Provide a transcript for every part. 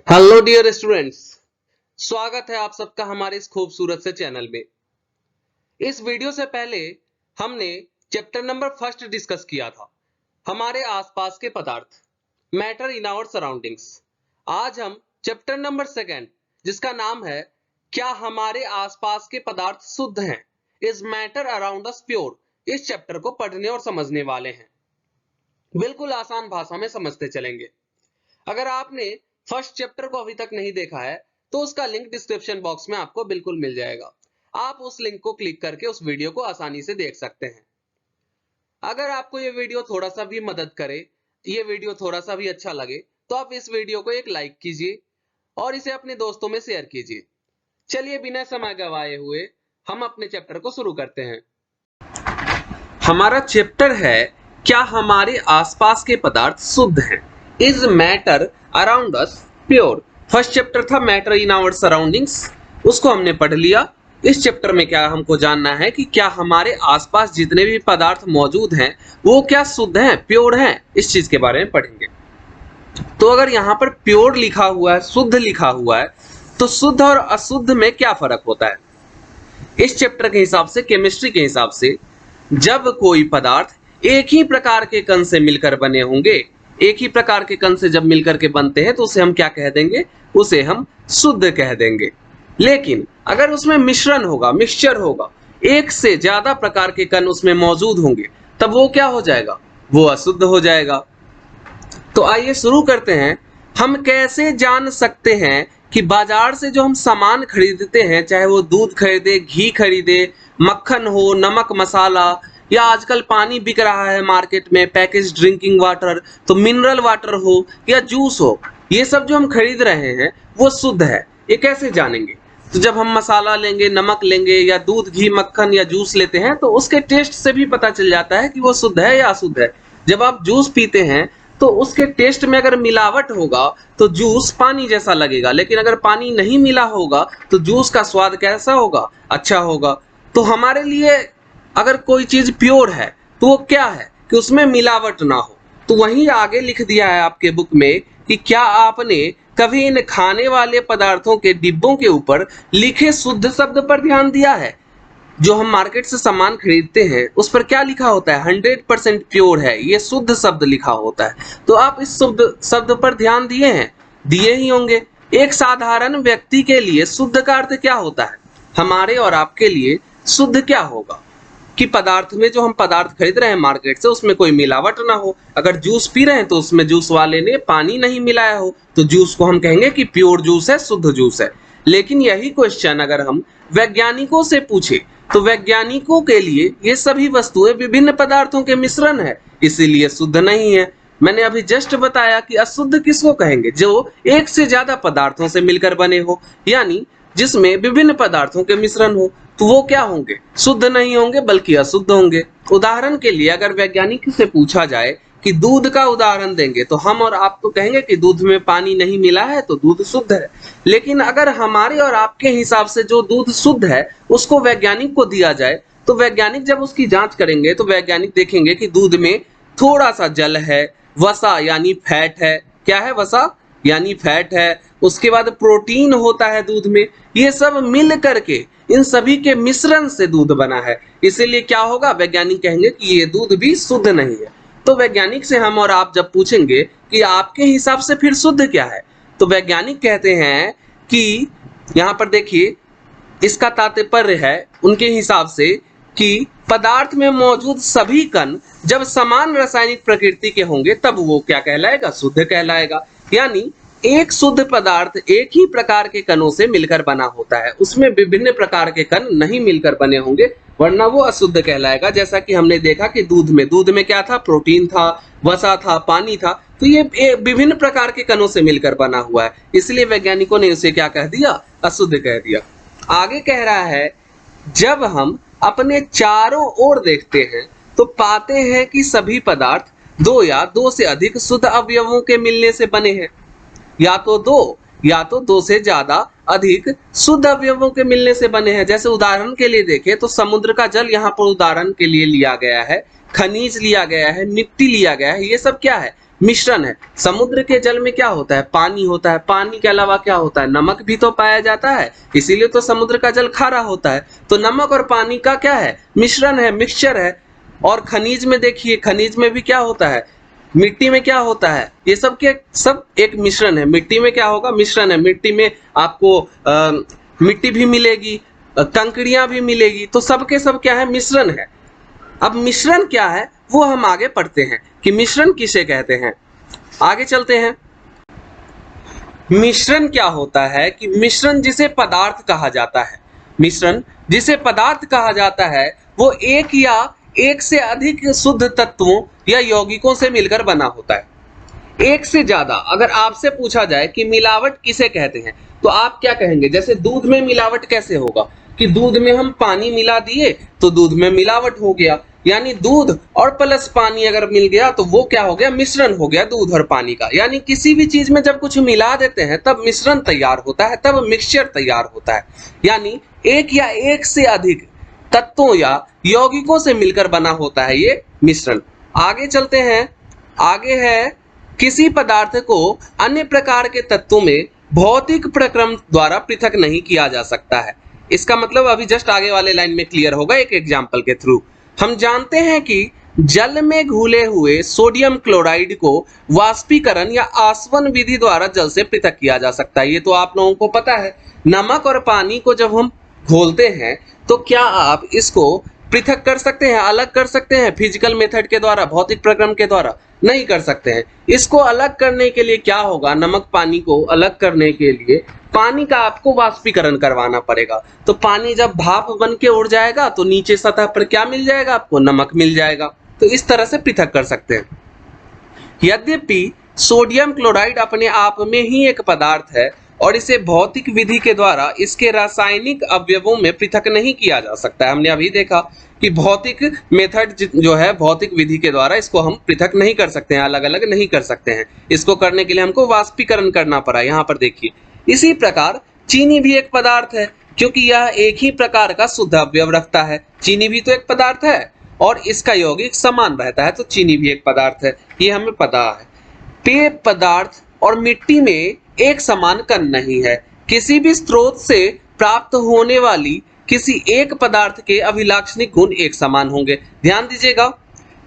Hello dear students, स्वागत है आप सबका हमारे इस खूबसूरत से चैनल में। इस वीडियो से पहले हमने चैप्टर नंबर फर्स्ट डिस्कस किया था, हमारे आसपास के पदार्थ, मैटर इन आवर सराउंडिंग्स। आज हम चैप्टर नंबर सेकंड, जिसका नाम है क्या हमारे आसपास के पदार्थ शुद्ध हैं, is matter around us pure, इस चैप्टर को पढ़ने और समझने वाले हैं। बिल्कुल आसान भाषा में समझते चलेंगे। अगर आपने फर्स्ट चैप्टर को अभी तक नहीं देखा है तो उसका लिंक डिस्क्रिप्शन बॉक्स में आपको बिल्कुल मिल जाएगा। आप उस लिंक को क्लिक करके उस वीडियो को आसानी से देख सकते हैं। अगर आपको ये वीडियो थोड़ा सा भी मदद करे, ये वीडियो थोड़ा सा भी अच्छा लगे, तो आप इस वीडियो को एक लाइक कीजिए और इसे अपने दोस्तों में शेयर कीजिए। चलिए बिना समय गवाए हुए हम अपने चैप्टर को शुरू करते हैं। हमारा चैप्टर है क्या हमारे आसपास के पदार्थ शुद्ध हैं, is matter around us pure. First chapter था मैटर इन आवर सराउंडिंग्स, उसको हमने पढ़ लिया। इस चैप्टर में क्या हमको जानना है कि क्या हमारे आसपास जितने भी पदार्थ मौजूद हैं वो क्या शुद्ध हैं, प्योर हैं, इस चीज के बारे में पढ़ेंगे। तो अगर यहाँ पर प्योर लिखा हुआ है, शुद्ध लिखा हुआ है, तो शुद्ध और अशुद्ध में क्या फर्क होता है? इस चैप्टर के हिसाब से, केमिस्ट्री के हिसाब से, जब कोई पदार्थ एक ही प्रकार के कण से मिलकर बने होंगे, एक ही प्रकार के कण से जब मिलकर के बनते हैं तो उसे हम क्या कह देंगे? उसे हम शुद्ध कह देंगे। लेकिन अगर उसमें मिश्रण होगा, मिक्सचर होगा, एक से ज्यादा प्रकार के कण उसमें मौजूद होंगे, तब वो क्या हो जाएगा? वो अशुद्ध हो जाएगा। तो आइए शुरू करते हैं। हम कैसे जान सकते हैं कि बाजार से जो हम सामान खरीदते हैं, चाहे वो दूध खरीदे, घी खरीदे, मक्खन हो, नमक मसाला, या आजकल पानी बिक रहा है मार्केट में, पैकेज ड्रिंकिंग वाटर, तो मिनरल वाटर हो या जूस हो, ये सब जो हम खरीद रहे हैं वो शुद्ध है। ये कैसे जानेंगे? तो जब हम मसाला लेंगे, नमक लेंगे, या दूध, घी, मक्खन या जूस लेते हैं तो उसके टेस्ट से भी पता चल जाता है कि वो शुद्ध है या अशुद्ध है। जब आप जूस पीते हैं तो उसके टेस्ट में अगर मिलावट होगा तो जूस पानी जैसा लगेगा, लेकिन अगर पानी नहीं मिला होगा तो जूस का स्वाद कैसा होगा? अच्छा होगा। तो हमारे लिए अगर कोई चीज प्योर है तो वो क्या है? कि उसमें मिलावट ना हो। तो वहीं आगे लिख दिया है आपके बुक में कि क्या आपने कभी इन खाने वाले पदार्थों के डिब्बों के ऊपर लिखे शुद्ध शब्द पर ध्यान दिया है? जो हम मार्केट से सामान खरीदते हैं उस पर क्या लिखा होता है? 100% प्योर है, ये शुद्ध शब्द लिखा होता है। तो आप इस शुद्ध शब्द पर ध्यान दिए हैं? दिए ही होंगे। एक साधारण व्यक्ति के लिए शुद्ध का अर्थ क्या होता है? हमारे और आपके लिए शुद्ध क्या होगा? कि पदार्थ में, जो हम पदार्थ खरीद रहे हैं मार्केट से, उसमें कोई मिलावट ना हो। अगर जूस पी रहे हैं तो उसमें जूस वाले ने पानी नहीं मिलाया हो तो जूस को हम कहेंगे कि प्योर जूस है, शुद्ध जूस है। लेकिन यही क्वेश्चन अगर हम वैज्ञानिकों से पूछे तो वैज्ञानिकों के लिए ये सभी वस्तुएं विभिन्न पदार्थों के मिश्रण है, इसीलिए शुद्ध नहीं है। मैंने अभी जस्ट बताया कि अशुद्ध किसको कहेंगे? जो एक से ज्यादा पदार्थों से मिलकर बने हो, यानी जिसमें विभिन्न पदार्थों के मिश्रण हो, तो वो क्या होंगे? शुद्ध नहीं होंगे बल्कि अशुद्ध होंगे। उदाहरण के लिए अगर वैज्ञानिक से पूछा जाए कि दूध का उदाहरण देंगे तो हम और आप तो कहेंगे कि दूध में पानी नहीं मिला है तो दूध शुद्ध है। लेकिन अगर हमारे और आपके हिसाब से जो दूध शुद्ध है उसको वैज्ञानिक को दिया जाए तो वैज्ञानिक जब उसकी जांच करेंगे तो वैज्ञानिक देखेंगे कि दूध में थोड़ा सा जल है, वसा यानी फैट है। क्या है? वसा यानी फैट है। उसके बाद प्रोटीन होता है दूध में। ये सब मिल करके, इन सभी के मिश्रण से दूध बना है। इसीलिए क्या होगा? वैज्ञानिक कहेंगे कि ये दूध भी शुद्ध नहीं है। तो वैज्ञानिक से हम और आप जब पूछेंगे कि आपके हिसाब से फिर शुद्ध क्या है, तो वैज्ञानिक कहते हैं कि यहाँ पर देखिए, इसका तात्पर्य है उनके हिसाब से कि पदार्थ में मौजूद सभी कण जब समान रासायनिक प्रकृति के होंगे तब वो क्या कहलाएगा? शुद्ध कहलाएगा। यानी एक शुद्ध पदार्थ एक ही प्रकार के कणों से मिलकर बना होता है, उसमें विभिन्न प्रकार के कण नहीं मिलकर बने होंगे, वरना वो अशुद्ध कहलाएगा। जैसा कि हमने देखा कि दूध में क्या था? प्रोटीन था, वसा था, पानी था। तो ये विभिन्न प्रकार के कणों से मिलकर बना हुआ है, इसलिए वैज्ञानिकों ने उसे क्या कह दिया? अशुद्ध कह दिया। आगे कह रहा है, जब हम अपने चारों ओर देखते हैं तो पाते हैं कि सभी पदार्थ दो या दो से अधिक शुद्ध अवयवों के मिलने से बने हैं, या तो दो से ज्यादा अधिक शुद्ध अवयवों के मिलने से बने हैं। जैसे उदाहरण के लिए देखें तो समुद्र का जल यहाँ पर उदाहरण के लिए लिया गया है, खनिज लिया गया है, मिट्टी लिया गया है। ये सब क्या है? मिश्रण है। समुद्र के जल में क्या होता है? पानी होता है। पानी के अलावा क्या होता है? नमक भी तो पाया जाता है, इसीलिए तो समुद्र का जल खारा होता है। तो नमक और पानी का क्या है? मिश्रण है, मिक्सचर है। और खनिज में देखिए, खनिज में भी क्या होता है? मिट्टी में क्या होता है? ये सब के सब एक मिश्रण है। मिट्टी में क्या होगा? मिश्रण है। मिट्टी में आपको मिट्टी भी मिलेगी, कंकड़ियां भी मिलेगी, तो सबके सब क्या है? मिश्रण है। अब मिश्रण क्या है वो हम आगे पढ़ते हैं कि मिश्रण किसे कहते हैं। आगे चलते हैं। मिश्रण क्या होता है कि मिश्रण जिसे पदार्थ कहा जाता है, मिश्रण जिसे पदार्थ कहा जाता है वो एक या एक से अधिक शुद्ध तत्वों या यौगिकों से मिलकर बना होता है। एक से ज्यादा। अगर आपसे पूछा जाए कि मिलावट किसे कहते हैं तो आप क्या कहेंगे? जैसे दूध में मिलावट कैसे होगा कि दूध में हम पानी मिला दिए तो दूध में मिलावट हो गया, यानी दूध और प्लस पानी अगर मिल गया तो वो क्या हो गया? मिश्रण हो गया दूध और पानी का। यानी किसी भी चीज में जब कुछ मिला देते हैं तब मिश्रण तैयार होता है, तब मिक्सचर तैयार होता है। यानी एक या एक से अधिक तत्वों या यौगिकों से मिलकर बना होता है ये मिश्रण। आगे चलते हैं। आगे है, किसी पदार्थ को अन्य प्रकार के तत्वों में भौतिक प्रक्रम द्वारा पृथक नहीं किया जा सकता है। इसका मतलब अभी जस्ट आगे वाले लाइन में क्लियर होगा एक एग्जांपल के थ्रू। हम जानते हैं कि जल में घुले हुए सोडियम क्लोराइड को वाष्पीकरण या आसवन विधि द्वारा जल से पृथक किया जा सकता है, ये तो आप लोगों को पता है। नमक और पानी को जब हम घोलते हैं तो क्या आप इसको पृथक कर सकते हैं, अलग कर सकते हैं फिजिकल मेथड के द्वारा, भौतिक प्रक्रम के द्वारा? नहीं कर सकते हैं। इसको अलग करने के लिए क्या होगा? नमक पानी को अलग करने के लिए पानी का आपको वाष्पीकरण करवाना पड़ेगा। तो पानी जब भाप बन के उड़ जाएगा तो नीचे सतह पर क्या मिल जाएगा आपको? नमक मिल जाएगा। तो इस तरह से पृथक कर सकते हैं। यद्यपि सोडियम क्लोराइड अपने आप में ही एक पदार्थ है और इसे भौतिक विधि के द्वारा इसके रासायनिक अवयवों में पृथक नहीं किया जा सकता है। हमने अभी देखा कि भौतिक मेथड जो है, भौतिक विधि के द्वारा इसको हम पृथक नहीं कर सकते हैं, अलग अलग नहीं कर सकते हैं। इसको करने के लिए हमको वाष्पीकरण करना पड़ा। यहाँ पर देखिए, इसी प्रकार चीनी भी एक पदार्थ है क्योंकि यह एक ही प्रकार का शुद्ध अवयव रखता है। चीनी भी तो एक पदार्थ है और इसका यौगिक समान रहता है, तो चीनी भी एक पदार्थ है, ये हमें पता है। पेय पदार्थ और मिट्टी में एक समान कण नहीं है। किसी भी स्रोत से प्राप्त होने वाली किसी एक पदार्थ के अभिलाक्षणिक गुण एक समान होंगे। ध्यान दीजिएगा,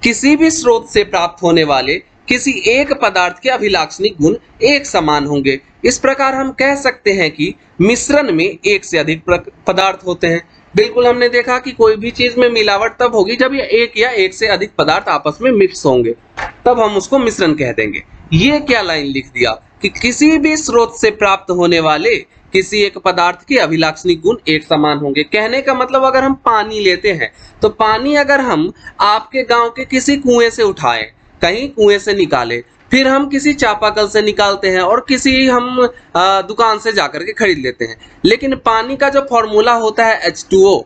किसी भी स्रोत से प्राप्त होने वाले किसी एक पदार्थ के अभिलाक्षणिक गुण एक समान होंगे। इस प्रकार हम कह सकते हैं कि मिश्रण में एक से अधिक पदार्थ होते हैं। बिल्कुल, हमने देखा कि कोई भी चीज में मिलावट तब होगी जब ये एक या एक से अधिक पदार्थ आपस में मिक्स होंगे, तब हम उसको मिश्रण कह देंगे। ये क्या लाइन लिख दिया कि किसी भी स्रोत से प्राप्त होने वाले किसी एक पदार्थ के अभिलाक्षणिक गुण एक समान होंगे। कहने का मतलब अगर हम पानी लेते हैं तो पानी अगर हम आपके गांव के किसी कुएं से उठाएं, कहीं कुएं से निकाले, फिर हम किसी चापाकल से निकालते हैं और किसी हम दुकान से जाकर के खरीद लेते हैं, लेकिन पानी का जो फॉर्मूला होता है H2O,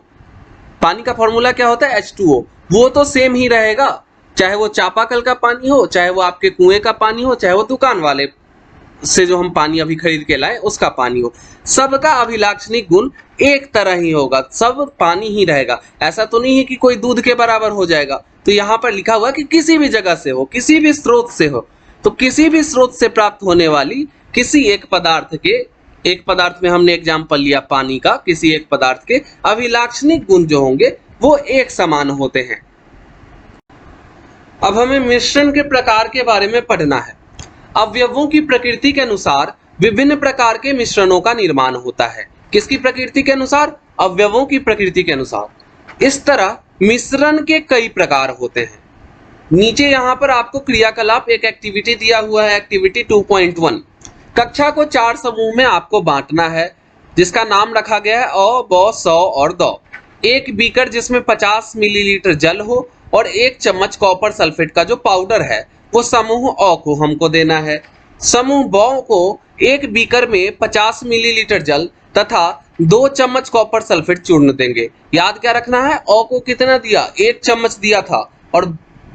पानी का फॉर्मूला क्या होता है? H2O, वो तो सेम ही रहेगा, चाहे वो चापाकल का पानी हो, चाहे वो आपके कुएं का पानी हो, चाहे वो दुकान वाले से जो हम पानी अभी खरीद के लाए उसका पानी हो। सबका अभिलाक्षणिक गुण एक तरह ही होगा, सब पानी ही रहेगा। ऐसा तो नहीं है कि कोई दूध के बराबर हो जाएगा। तो यहाँ पर लिखा हुआ कि किसी भी जगह से हो, किसी भी स्रोत से हो, तो किसी भी स्रोत से प्राप्त होने वाली किसी एक पदार्थ के, एक पदार्थ में हमने एग्जाम्पल लिया पानी का, किसी एक पदार्थ के अभिलाक्षणिक गुण जो होंगे वो एक समान होते हैं। अब हमें मिश्रण के प्रकार के बारे में पढ़ना है। अवयवों की प्रकृति के अनुसार विभिन्न प्रकार के मिश्रणों का निर्माण होता है। किसकी प्रकृति के अनुसार? अवयवों की प्रकृति के अनुसार। इस तरह मिश्रण के कई प्रकार होते हैं। नीचे यहाँ पर आपको क्रियाकलाप एक एक्टिविटी दिया हुआ है, एक्टिविटी 2.1। कक्षा को 4 समूह में आपको बांटना है, जिसका नाम रखा गया है अ, ब, स और द। एक बीकर जिसमें 50 मिलीलीटर जल हो और 1 चम्मच कॉपर सल्फेट का जो पाउडर है वो समूह अ को हमको देना है। समूह ब को एक बीकर में 50 मिलीलीटर जल तथा 2 चम्मच कॉपर सल्फेट चूर्ण देंगे। याद क्या रखना है? अ को कितना दिया? 1 चम्मच दिया था और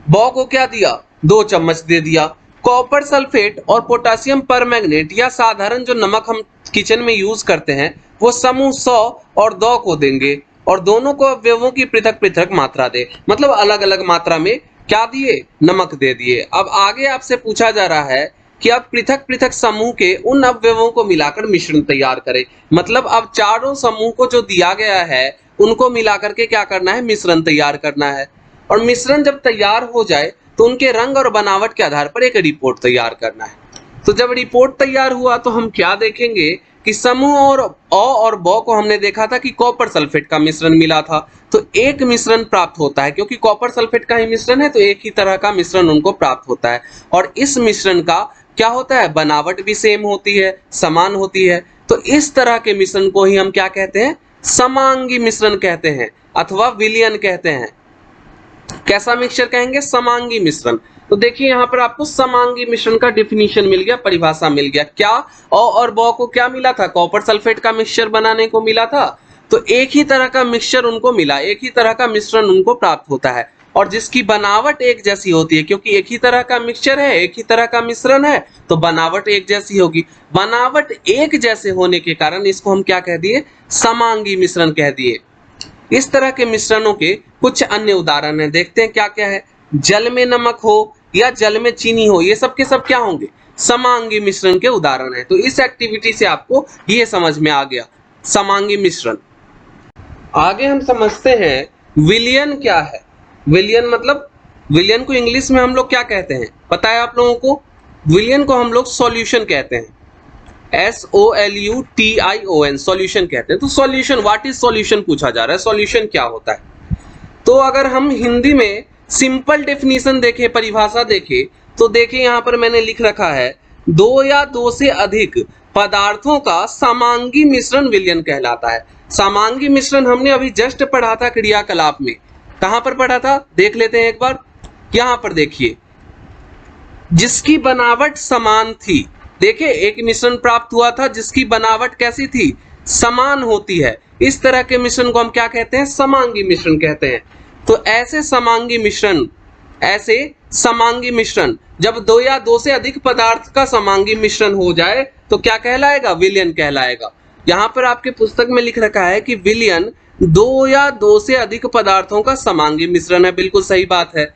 ब को क्या दिया? 2 चम्मच दे दिया। कॉपर सल्फेट और पोटेशियम परमैंगनेट या साधारण जो नमक हम किचन में यूज करते हैं वो समूह स और द को देंगे और दोनों को अवयवों की पृथक पृथक मात्रा दे, मतलब अलग अलग मात्रा में क्या दिए, नमक दे दिए। अब आगे आपसे पूछा जा रहा है कि अब पृथक पृथक समूह के उन अवयवों को मिलाकर मिश्रण तैयार करें। मतलब अब चारों समूह को जो दिया गया है उनको मिलाकर के क्या करना है, मिश्रण तैयार करना है। और मिश्रण जब तैयार हो जाए तो उनके रंग और बनावट के आधार पर एक रिपोर्ट तैयार करना है। तो जब रिपोर्ट तैयार हुआ तो हम क्या देखेंगे कि समूह और अ और ब को हमने देखा था कि कॉपर सल्फेट का मिश्रण मिला था, तो एक मिश्रण प्राप्त होता है, क्योंकि कॉपर सल्फेट का ही मिश्रण है तो एक ही तरह का मिश्रण उनको प्राप्त होता है। और इस मिश्रण का क्या होता है, बनावट भी सेम होती है, समान होती है। तो इस तरह के मिश्रण को ही हम क्या कहते हैं, समांगी मिश्रण कहते हैं अथवा विलयन कहते हैं। कैसा मिक्सचर कहेंगे, समांगी मिश्रण। तो देखिए यहाँ पर आपको समांगी मिश्रण का डिफिनीशन मिल गया, परिभाषा मिल गया। क्या अ और ब को क्या मिला था, कॉपर सल्फेट का मिक्सचर बनाने को मिला था, तो एक ही तरह का मिक्सचर उनको मिला, एक ही तरह का मिश्रण उनको प्राप्त होता है और जिसकी बनावट एक जैसी होती है, क्योंकि एक ही तरह का मिक्सचर है, एक ही तरह का मिश्रण है, तो बनावट एक जैसी होगी। बनावट एक जैसे होने के कारण इसको हम क्या कह दिए, समांगी मिश्रण कह दिए। इस तरह के मिश्रणों के कुछ अन्य उदाहरण हैं, देखते हैं क्या क्या है। जल में नमक हो या जल में चीनी हो, ये सब के सब क्या होंगे, समांगी मिश्रण के उदाहरण हैं। तो इस एक्टिविटी से आपको ये समझ में आ गया समांगी मिश्रण। आगे हम समझते हैं विलयन क्या है। विलयन मतलब, विलयन को इंग्लिश में हम लोग क्या कहते हैं पता है आप लोगों को, विलयन को हम लोग सॉल्यूशन कहते हैं, SOLUTION, सॉल्यूशन कहते हैं। तो सॉल्यूशन, व्हाट इज सॉल्यूशन पूछा जा रहा है, सॉल्यूशन क्या होता है। तो अगर हम हिंदी में सिंपल डेफिनेशन देखें, परिभाषा देखें, तो देखिए यहाँ पर मैंने लिख रखा है, दो या दो से अधिक पदार्थों का समांगी मिश्रण विलयन कहलाता है। समांगी मिश्रण हमने अभी जस्ट पढ़ा था क्रियाकलाप में, कहां पर पढ़ा था देख लेते हैं एक बार। यहां पर देखिए, जिसकी बनावट समान थी, देखिए एक मिश्रण प्राप्त हुआ था जिसकी बनावट कैसी थी, समान होती है। इस तरह के मिश्रण को हम क्या कहते हैं, समांगी मिश्रण कहते हैं। तो ऐसे समांगी मिश्रण जब दो या दो से अधिक पदार्थ का समांगी मिश्रण हो जाए तो क्या कहलाएगा, विलयन कहलाएगा। यहाँ पर आपके पुस्तक में लिख रखा है कि विलयन दो या दो से अधिक पदार्थों का समांगी मिश्रण है, बिल्कुल सही बात है।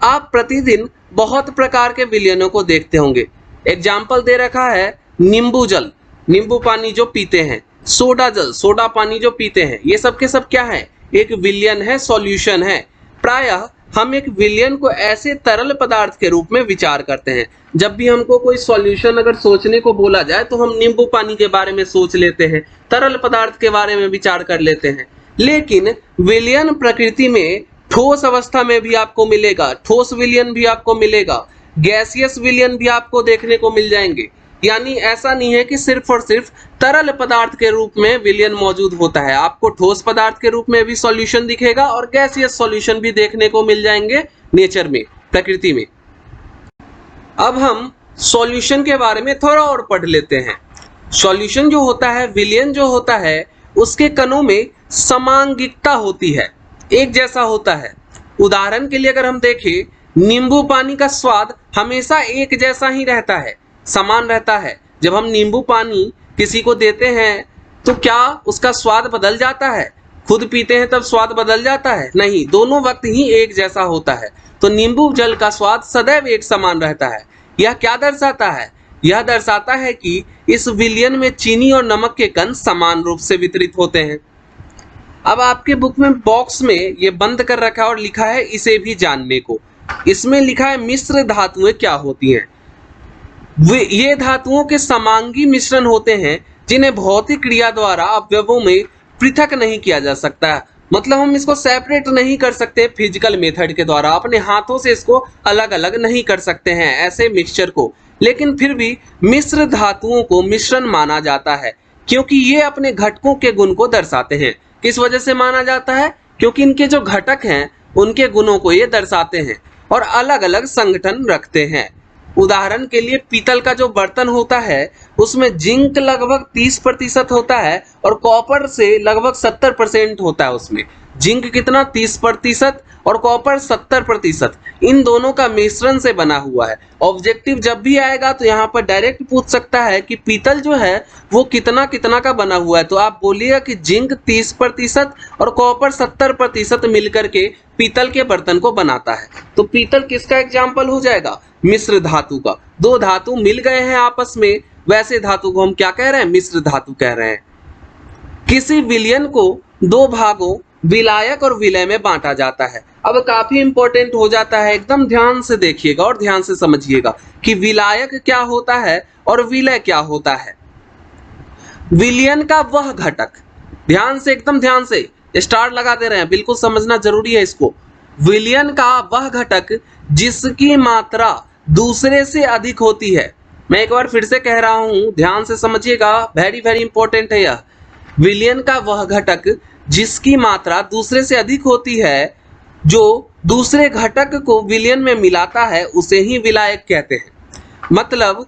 आप प्रतिदिन बहुत प्रकार के विलयनों को देखते होंगे। एग्जाम्पल दे रखा है, नींबू जल, नींबू पानी जो पीते हैं, सोडा जल, सोडा पानी जो पीते हैं, ये सब के सब क्या है, एक विलयन है, सॉल्यूशन है। प्रायः हम एक विलयन को ऐसे तरल पदार्थ के रूप में विचार करते हैं। जब भी हमको कोई सॉल्यूशन अगर सोचने को बोला जाए तो हम नींबू पानी के बारे में सोच लेते हैं, तरल पदार्थ के बारे में विचार कर लेते हैं। लेकिन विलयन प्रकृति में ठोस अवस्था में भी आपको मिलेगा, ठोस विलयन भी आपको मिलेगा, गैसियस विलयन भी आपको देखने को मिल जाएंगे। यानी ऐसा नहीं है कि सिर्फ और सिर्फ तरल पदार्थ के रूप में विलयन मौजूद होता है, आपको ठोस पदार्थ के रूप में भी सॉल्यूशन दिखेगा और गैसियस सॉल्यूशन भी देखने को मिल जाएंगे नेचर में, प्रकृति में। अब हम सॉल्यूशन के बारे में थोड़ा और पढ़ लेते हैं। सॉल्यूशन जो होता है, विलयन जो होता है, उसके कणों में समांगिकता होती है, एक जैसा होता है। उदाहरण के लिए अगर हम देखें, नींबू पानी का स्वाद हमेशा एक जैसा ही रहता है, समान रहता है। जब हम नींबू पानी किसी को देते हैं तो क्या उसका स्वाद बदल जाता है, खुद पीते हैं तब स्वाद बदल जाता है, नहीं, दोनों वक्त ही एक जैसा होता है। तो नींबू जल का स्वाद सदैव एक समान रहता है। यह क्या दर्शाता है, यह दर्शाता है कि इस विलयन में चीनी और नमक के कण समान रूप से वितरित होते हैं। अब आपके बुक में बॉक्स में ये बंद कर रखा है और लिखा है इसे भी जानने को। इसमें लिखा है मिश्र धातुएं क्या होती हैं। ये धातुओं के समांगी मिश्रण होते हैं जिन्हें भौतिक क्रिया द्वारा अवयवों में पृथक नहीं किया जा सकता। मतलब हम इसको सेपरेट नहीं कर सकते फिजिकल मेथड के द्वारा, अपने हाथों से इसको अलग अलग नहीं कर सकते हैं ऐसे मिक्सचर को। लेकिन फिर भी मिश्र धातुओं को मिश्रण माना जाता है क्योंकि ये अपने घटकों के गुण को दर्शाते हैं। किस वजह से माना जाता है, क्योंकि इनके जो घटक हैं उनके गुणों को ये दर्शाते हैं और अलग अलग संगठन रखते हैं। उदाहरण के लिए पीतल का जो बर्तन होता है उसमें जिंक लगभग 30% होता है और कॉपर से लगभग 70% होता है उसमें। जिंक कितना 30% और कॉपर 70%, इन दोनों का मिश्रण से बना हुआ है। ऑब्जेक्टिव जब भी आएगा तो यहाँ पर डायरेक्ट पूछ सकता है कि पीतल जो है वो कितना कितना का बना हुआ है, तो आप बोलिएगा कि जिंक 30% और कॉपर 70% मिलकर के पीतल के बर्तन को बनाता है। तो पीतल किसका एग्जाम्पल हो जाएगा? मिश्र धातु का। दो धातु मिल गए हैं आपस में, वैसे धातु को हम क्या कह रहे हैं? मिश्र धातु कह रहे हैं। किसी विलयन को दो भागों विलायक और विलय में बांटा जाता है। अब काफी इंपॉर्टेंट हो जाता है, एकदम ध्यान से देखिएगा और ध्यान से समझिएगा कि विलायक क्या होता है और विलय क्या होता है। विलयन का वह घटक, ध्यान से, एकदम ध्यान से स्टार लगा दे रहे हैं, बिल्कुल समझना जरूरी है इसको। विलयन का वह घटक जिसकी मात्रा दूसरे से अधिक होती है। मैं एक बार फिर से कह रहा हूं, ध्यान से समझिएगा, वेरी वेरी इंपॉर्टेंट है यह। विलयन का वह घटक जिसकी मात्रा दूसरे से अधिक होती है, जो दूसरे घटक को विलयन में मिलाता है, उसे ही विलायक कहते हैं। मतलब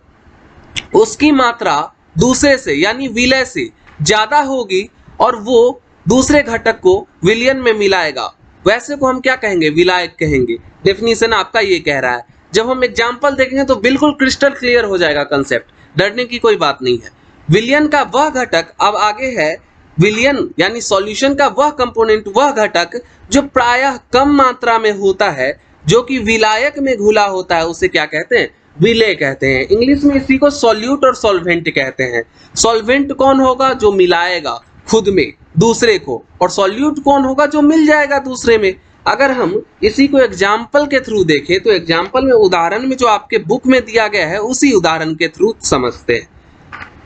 उसकी मात्रा दूसरे से यानी विलय से ज्यादा होगी और वो दूसरे घटक को विलयन में मिलाएगा, वैसे को हम क्या कहेंगे? विलायक कहेंगे। डेफिनेशन आपका ये कह रहा है। जब हम एग्जाम्पल देखेंगे तो बिल्कुल क्रिस्टल क्लियर हो जाएगा कंसेप्ट, डरने की कोई बात नहीं है। विलयन का वह घटक, अब आगे है विलयन यानी सॉल्यूशन का वह कंपोनेंट, वह घटक जो प्रायः कम मात्रा में होता है, जो कि विलायक में घुला होता है, उसे क्या कहते हैं? विलेय कहते हैं। इंग्लिश में इसी को सॉल्यूट और सॉल्वेंट कहते हैं। सॉल्वेंट कौन होगा? जो मिलाएगा खुद में दूसरे को, और सॉल्यूट कौन होगा? जो मिल जाएगा दूसरे में। अगर हम इसी को एग्जाम्पल के थ्रू देखें तो एग्जाम्पल में, उदाहरण में जो आपके बुक में दिया गया है, उसी उदाहरण के थ्रू समझते हैं।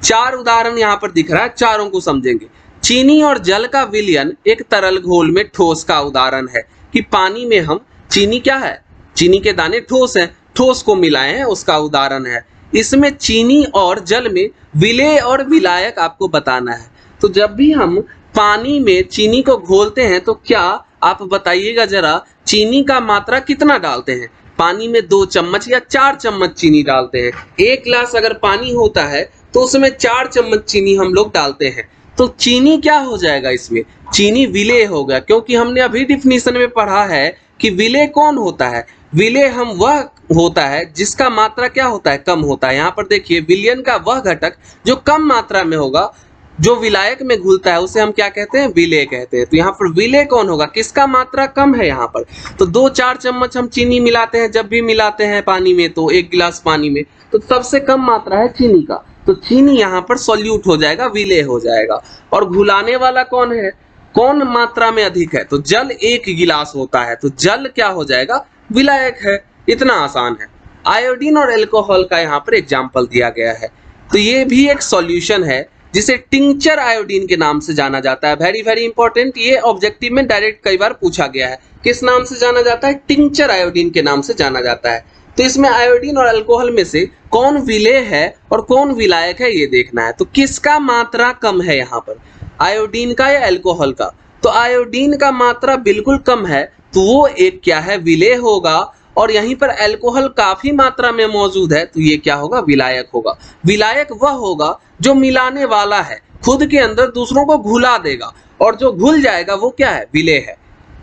4 उदाहरण यहाँ पर दिख रहा है, चारों को समझेंगे। चीनी और जल का विलयन एक तरल घोल में ठोस का उदाहरण है कि पानी में हम चीनी क्या है? चीनी के दाने ठोस हैं, ठोस को मिलाए हैं, उसका उदाहरण है। इसमें चीनी और जल में विलेय और विलायक आपको बताना है। तो जब भी हम पानी में चीनी को घोलते हैं तो क्या आप बताइएगा जरा, चीनी का मात्रा कितना डालते हैं? पानी में 2 चम्मच या 4 चम्मच चीनी डालते हैं। 1 गिलास अगर पानी होता है तो उसमें 4 चम्मच चीनी हम लोग डालते हैं। तो चीनी क्या हो जाएगा इसमें? चीनी विलेय होगा, क्योंकि हमने अभी डिफिनीशन में पढ़ा है कि विलेय कौन होता है? विलेय हम वह होता है जिसका मात्रा क्या होता है? कम होता है। यहाँ पर देखिए, विलयन का वह घटक जो कम मात्रा में होगा, जो विलायक में घुलता है, उसे हम क्या कहते हैं? विलेय कहते हैं। तो यहाँ पर विलेय कौन होगा? किसका मात्रा कम है यहाँ पर? तो 2-4 चम्मच हम चीनी मिलाते हैं, जब भी मिलाते हैं पानी में, तो 1 गिलास पानी में, तो सबसे कम मात्रा है चीनी का, तो चीनी यहाँ पर सॉल्यूट हो जाएगा, विलेय हो जाएगा। और घुलाने वाला कौन है? कौन मात्रा में अधिक है? तो जल 1 गिलास होता है, तो जल क्या हो जाएगा? विलायक है। इतना आसान है। आयोडीन और अल्कोहल का यहाँ पर एग्जाम्पल दिया गया है। तो ये भी एक सॉल्यूशन है जिसे टिंचर आयोडीन के नाम से जाना जाता है। वेरी वेरी इंपॉर्टेंट, ये ऑब्जेक्टिव में डायरेक्ट कई बार पूछा गया है। किस नाम से जाना जाता है? टिंचर आयोडीन के नाम से जाना जाता है। तो इसमें आयोडीन और अल्कोहल में से कौन विलेय है और कौन विलायक है, ये देखना है। तो किसका मात्रा कम है यहाँ पर? आयोडीन का या अल्कोहल का? तो आयोडीन का मात्रा बिल्कुल कम है, तो वो एक क्या है? विलेय होगा। और यहीं पर अल्कोहल काफी मात्रा में मौजूद है, तो ये क्या होगा? विलायक होगा। विलायक वह होगा जो मिलाने वाला है, खुद के अंदर दूसरों को घुला देगा, और जो घुल जाएगा वो क्या है? विलेय है।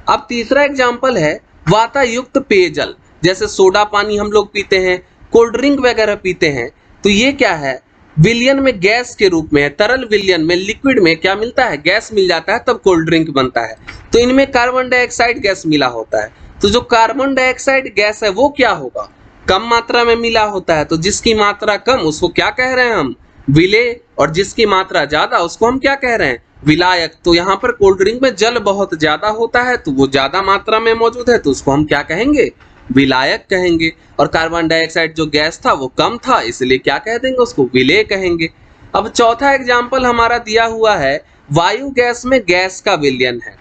अब तीसरा एग्जाम्पल है वाता युक्त पेयजल, जैसे सोडा पानी हम लोग पीते हैं, कोल्ड ड्रिंक वगैरह पीते हैं। तो ये क्या है? विलयन में गैस के रूप में है। तरल विलयन में, लिक्विड में क्या मिलता है? गैस मिल जाता है, तब कोल्ड ड्रिंक बनता है। तो इनमें कार्बन डाइऑक्साइड गैस मिला होता है। तो जो कार्बन डाइऑक्साइड गैस है वो क्या होगा? कम मात्रा में मिला होता है। तो जिसकी मात्रा कम उसको क्या कह रहे हैं हम? विलेय। और जिसकी मात्रा ज्यादा उसको हम क्या कह रहे हैं? विलायक। तो यहाँ पर कोल्ड ड्रिंक में जल बहुत ज्यादा होता है, तो वो ज्यादा मात्रा में मौजूद है, तो उसको हम क्या कहेंगे? विलायक कहेंगे। और कार्बन डाइऑक्साइड जो गैस था वो कम था, इसलिए क्या कह देंगे? उसको विलेय कहेंगे। अब चौथा एग्जाम्पल हमारा दिया हुआ है, वायु गैस में गैस का विलयन है।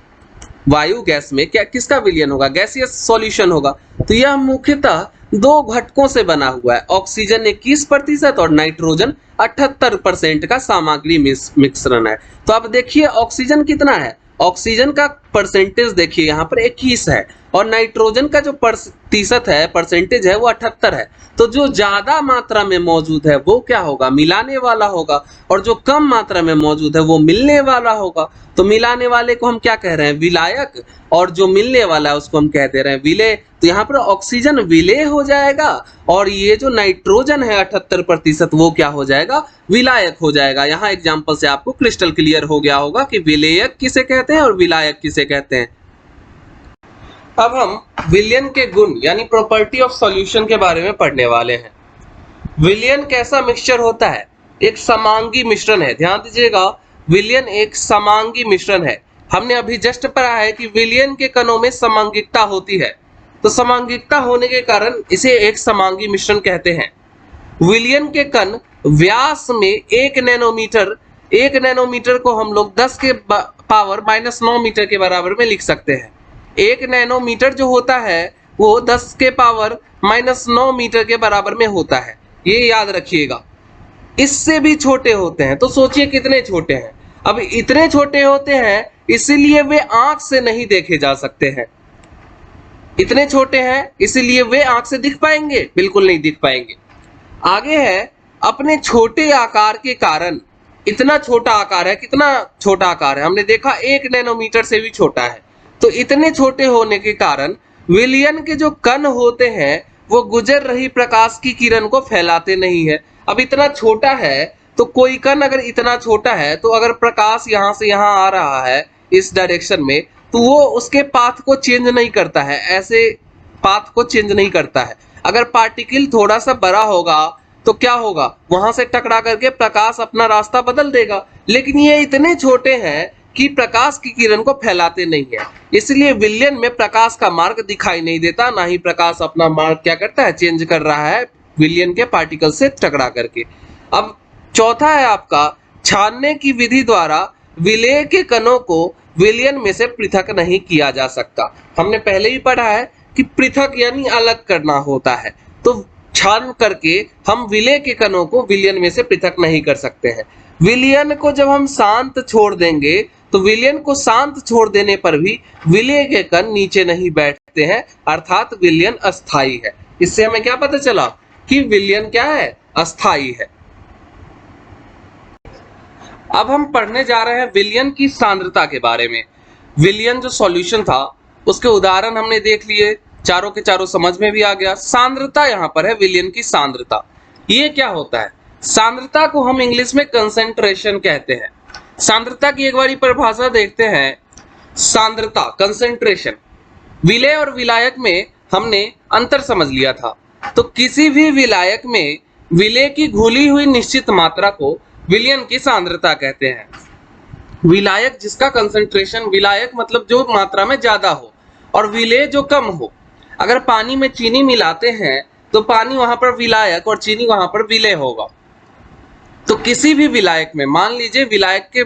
वायु गैस में क्या किसका विलयन होगा? गैसियस सॉल्यूशन होगा। तो यह मुख्यतः 2 घटकों से बना हुआ है, ऑक्सीजन 21% और नाइट्रोजन 78% का सामग्री मिश्रण है। तो अब देखिए ऑक्सीजन कितना है? ऑक्सीजन का परसेंटेज देखिए यहाँ पर 21 है और नाइट्रोजन का जो प्रतिशत है, परसेंटेज है, वो 78 है। तो जो ज्यादा मात्रा में मौजूद है वो क्या होगा, मिलाने वाला होगा, और जो कम मात्रा में मौजूद है वो मिलने वाला होगा। तो मिलाने वाले को हम क्या कह रहे हैं, विलायक, और जो मिलने वाला है उसको हम कह दे रहे हैं विलेय। तो यहाँ पर ऑक्सीजन विलेय हो जाएगा और ये जो नाइट्रोजन है 78% वो क्या हो जाएगा, विलायक हो जाएगा। यहाँ एग्जाम्पल से आपको क्रिस्टल क्लियर हो गया होगा कि विलेयक किसे कहते हैं और विलायक किसे कहते हैं। अब हम विलयन के गुण यानी प्रॉपर्टी ऑफ सॉल्यूशन के बारे में पढ़ने वाले हैं। विलयन कैसा मिक्सचर होता है, एक समांगी मिश्रण है। ध्यान दीजिएगा, विलयन एक समांगी मिश्रण है। हमने अभी जस्ट पढ़ा है कि विलयन के कणों में समांगिकता होती है, तो समांगिकता होने के कारण इसे एक समांगी मिश्रण कहते हैं। विलयन के कण व्यास में 1 नैनोमीटर को हम लोग 10 के पावर -9 मीटर के बराबर में लिख सकते हैं। 1 नैनोमीटर जो होता है वो 10 के पावर -9 मीटर के बराबर में होता है, ये याद रखिएगा। इससे भी छोटे होते हैं, तो सोचिए कितने छोटे हैं। अब इतने छोटे होते हैं इसीलिए वे आंख से नहीं देखे जा सकते हैं। इतने छोटे हैं इसीलिए वे आंख से दिख पाएंगे, बिल्कुल नहीं दिख पाएंगे। आगे है, अपने छोटे आकार के कारण, इतना छोटा आकार है, कितना छोटा आकार है, हमने देखा 1 नैनोमीटर से भी छोटा है। तो इतने छोटे होने के कारण विलयन के जो कण होते हैं वो गुजर रही प्रकाश की किरण को फैलाते नहीं है। अब इतना छोटा है तो कोई कण अगर इतना छोटा है तो अगर प्रकाश यहाँ से यहाँ आ रहा है इस डायरेक्शन में, तो वो उसके पाथ को चेंज नहीं करता है, ऐसे पाथ को चेंज नहीं करता है। अगर पार्टिकल थोड़ा सा बड़ा होगा तो क्या होगा, वहां से टकरा करके प्रकाश अपना रास्ता बदल देगा। लेकिन ये इतने छोटे हैं कि प्रकाश की किरण को फैलाते नहीं है, इसलिए विलयन में प्रकाश का मार्ग दिखाई नहीं देता, ना ही प्रकाश अपना मार्ग क्या करता है, चेंज कर रहा है विलयन के पार्टिकल से टकरा करके। अब चौथा है आपका, छानने की विधि द्वारा विलेय के कणों को विलयन में से पृथक नहीं किया जा सकता। हमने पहले ही पढ़ा है कि पृथक यानी अलग करना होता है, तो छान करके हम विलेय के कणों को विलयन में से पृथक नहीं कर सकते हैं। विलयन को जब हम शांत छोड़ देंगे तो विलयन को शांत छोड़ देने पर भी विलेय के कण नीचे नहीं बैठते हैं, अर्थात विलयन अस्थायी है। इससे हमें क्या पता चला कि विलयन क्या है, अस्थायी है। अब हम पढ़ने जा रहे हैं विलयन की सांद्रता के बारे में। विलयन जो सॉल्यूशन था उसके उदाहरण हमने देख लिए, चारों के चारों समझ में भी आ गया। सांद्रता यहाँ पर है विलयन की सांद्रता। ये क्या होता है, सांद्रता को हम इंग्लिश में कंसेंट्रेशन कहते हैं। सांद्रता की एक बारी परिभाषा देखते हैं। सांद्रता, कंसेंट्रेशन, विलेय और विलायक में हमने अंतर समझ लिया था। तो किसी भी विलायक में विलेय की घुली हुई निश्चित मात्रा को विलयन की सांद्रता कहते हैं। विलायक जिसका कंसेंट्रेशन, विलायक मतलब जो मात्रा में ज्यादा हो और विलेय जो कम हो। अगर पानी में चीनी मिलाते हैं तो पानी वहां पर विलायक और चीनी वहां पर विलेय होगा। तो किसी भी विलायक में, मान लीजिए विलायक के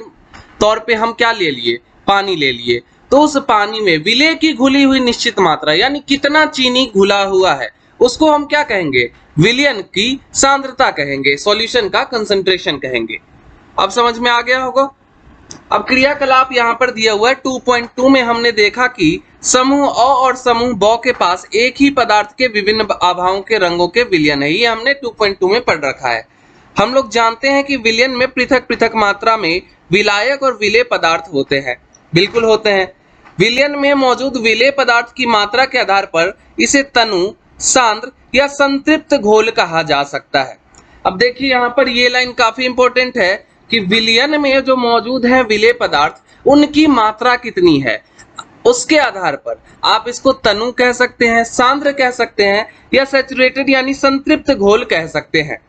तौर पे हम क्या ले लिए, पानी ले लिए, तो उस पानी में विलेय की घुली हुई निश्चित मात्रा यानी कितना चीनी घुला हुआ है उसको हम क्या कहेंगे, विलयन की सांद्रता कहेंगे, सॉल्यूशन का कंसंट्रेशन कहेंगे। अब समझ में आ गया होगा। अब क्रियाकलाप यहाँ पर दिया हुआ है 2.2 में हमने देखा कि समूह अ और समूह ब के पास एक ही पदार्थ के विभिन्न आभाओं के रंगों के विलयन है। ये हमने 2.2 में पढ़ रखा है। हम लोग जानते हैं कि विलयन में पृथक पृथक मात्रा में विलायक और विलेय पदार्थ होते हैं, बिल्कुल होते हैं। विलयन में मौजूद विलेय पदार्थ की मात्रा के आधार पर इसे तनु, सांद्र या संतृप्त घोल कहा जा सकता है। अब देखिए यहाँ पर ये लाइन काफी इंपॉर्टेंट है कि विलयन में जो मौजूद है विलेय पदार्थ उनकी मात्रा कितनी है, उसके आधार पर आप इसको तनु कह सकते हैं, सांद्र कह सकते हैं या सैचुरेटेड यानी संतृप्त घोल कह सकते हैं।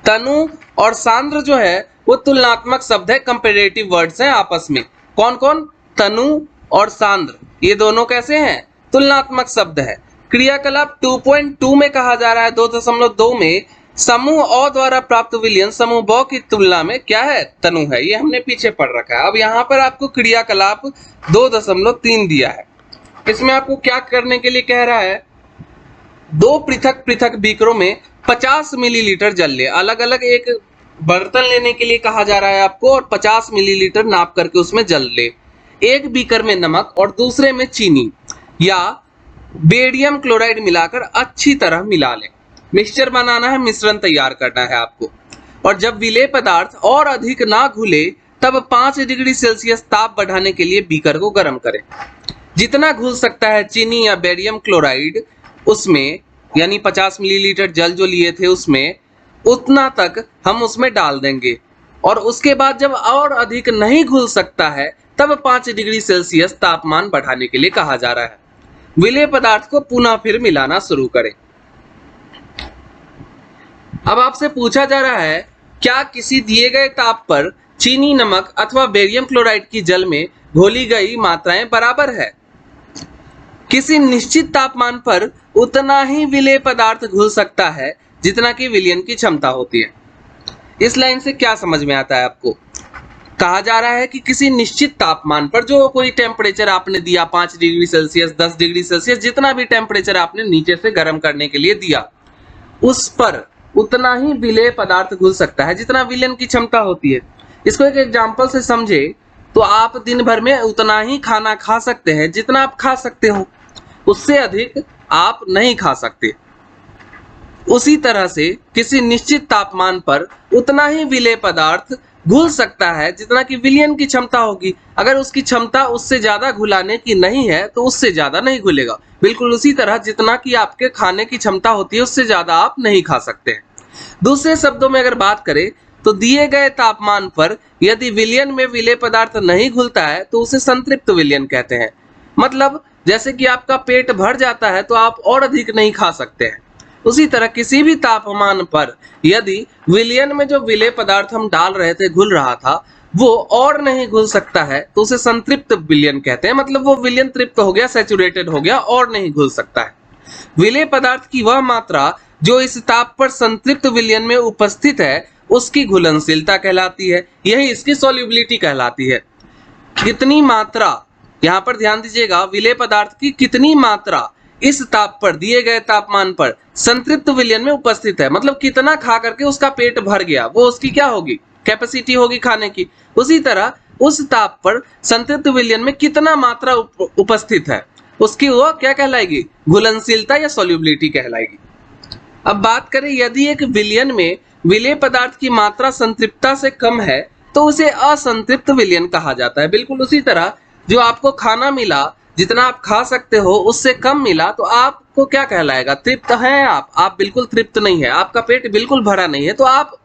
तनु और सांद्र जो है वो तुलनात्मक शब्द है, कंपैरेटिव वर्ड्स हैं आपस में। कौन कौन, तनु और सांद्र, ये दोनों कैसे हैं, तुलनात्मक शब्द है। क्रियाकलाप 2.2 में कहा जा रहा है 2.2 में समूह अ द्वारा प्राप्त विलयन समूह ब की तुलना में क्या है, तनु है। ये हमने पीछे पढ़ रखा है। अब यहाँ पर आपको क्रियाकलाप 2.3 दिया है। इसमें आपको क्या करने के लिए कह रहा है, दो पृथक पृथक बीकरों में 50 मिलीलीटर जल ले। अलग अलग एक बर्तन लेने के लिए कहा जा रहा है आपको और 50 मिलीलीटर नाप करके उसमें जल ले। एक बीकर में नमक और दूसरे में चीनी या बेरियम क्लोराइड मिलाकर अच्छी तरह मिला लें। मिक्सचर बनाना है, मिश्रण तैयार करना है आपको। और जब विलेय पदार्थ और अधिक ना घुले तब 5 डिग्री सेल्सियस ताप बढ़ाने के लिए बीकर को गर्म करें। जितना घुल सकता है चीनी या बेरियम क्लोराइड उसमें, यानी 50 मिलीलीटर जल जो लिए थे उसमें, उतना तक हम उसमें डाल देंगे। और उसके बाद जब और अधिक नहीं घुल सकता है तब 5 डिग्री सेल्सियस तापमान बढ़ाने के लिए कहा जा रहा है। विलेय पदार्थ को पुनः फिर मिलाना शुरू करें। अब आपसे पूछा जा रहा है, क्या किसी दिए गए ताप पर चीनी, नमक अथवा बेरियम क्लोराइड की जल में घोली गई मात्राएं बराबर है? किसी निश्चित तापमान पर उतना ही विलेय पदार्थ घुल सकता है जितना कि विलयन की क्षमता होती है। इस लाइन से क्या समझ में आता है आपको? कहा जा रहा है कि किसी निश्चित तापमान पर, जो कोई टेम्परेचर आपने दिया 5 डिग्री सेल्सियस, 10 डिग्री सेल्सियस, जितना भी टेम्परेचर आपने नीचे से गर्म करने के लिए दिया, उस पर उतना ही विलेय पदार्थ घुल सकता है जितना विलयन की क्षमता होती है। इसको एक एग्जांपल से समझे तो आप दिन भर में उतना ही खाना खा सकते हैं जितना आप खा सकते हो, उससे अधिक आप नहीं खा सकते। उसी तरह से किसी निश्चित तापमान पर उतना ही विलेय पदार्थ घुल सकता है जितना कि विलयन की क्षमता होगी। अगर उसकी क्षमता उससे ज्यादा घुलाने की नहीं है तो उससे ज्यादा नहीं घुलेगा। बिल्कुल उसी तरह जितना कि आपके खाने की क्षमता होती है उससे ज्यादा आप नहीं खा सकते हैं। दूसरे शब्दों में अगर बात करें तो दिए गए तापमान पर यदि विलयन में विलेय पदार्थ नहीं घुलता है तो उसे संतृप्त विलयन कहते हैं। मतलब जैसे कि आपका पेट भर जाता है तो आप और अधिक नहीं खा सकते हैं। उसी तरह किसी भी तापमान पर यदि विलयन में जो विलेय पदार्थ हम डाल रहे थे घुल रहा था वो और नहीं घुल सकता है तो उसे संतृप्त विलयन कहते हैं। मतलब वो विलयन तृप्त हो गया, सैचुरेटेड हो गया और नहीं घुल सकता है। विलेय पदार्थ की वह मात्रा जो इस ताप पर संतृप्त विलयन में उपस्थित है उसकी घुलनशीलता कहलाती है। यही इसकी सॉल्युबिलिटी कहलाती है। कितनी मात्रा, यहाँ पर ध्यान दीजिएगा, विलेय पदार्थ की कितनी मात्रा इस ताप पर, दिए गए तापमान पर संतृप्त विलयन में उपस्थित है, मतलब कितना खा करके उसका पेट भर गया, वो उसकी क्या होगी, कैपेसिटी होगी खाने की। उसी तरह उस ताप पर संतृप्त विलयन में कितना मात्रा उपस्थित है उसकी वो क्या कहलाएगी, घुलनशीलता या सॉल्युबिलिटी कहलाएगी। अब बात करें यदि एक विलयन में विलेय पदार्थ की मात्रा संतृप्तता से कम है तो उसे असंतृप्त विलयन कहा जाता है। बिल्कुल उसी तरह जो आपको खाना मिला, जितना आप खा सकते हो उससे कम मिला तो आपको क्या कहलाएगा, तृप्त है आप बिल्कुल तृप्त नहीं है, आपका पेट बिल्कुल भरा नहीं है तो आप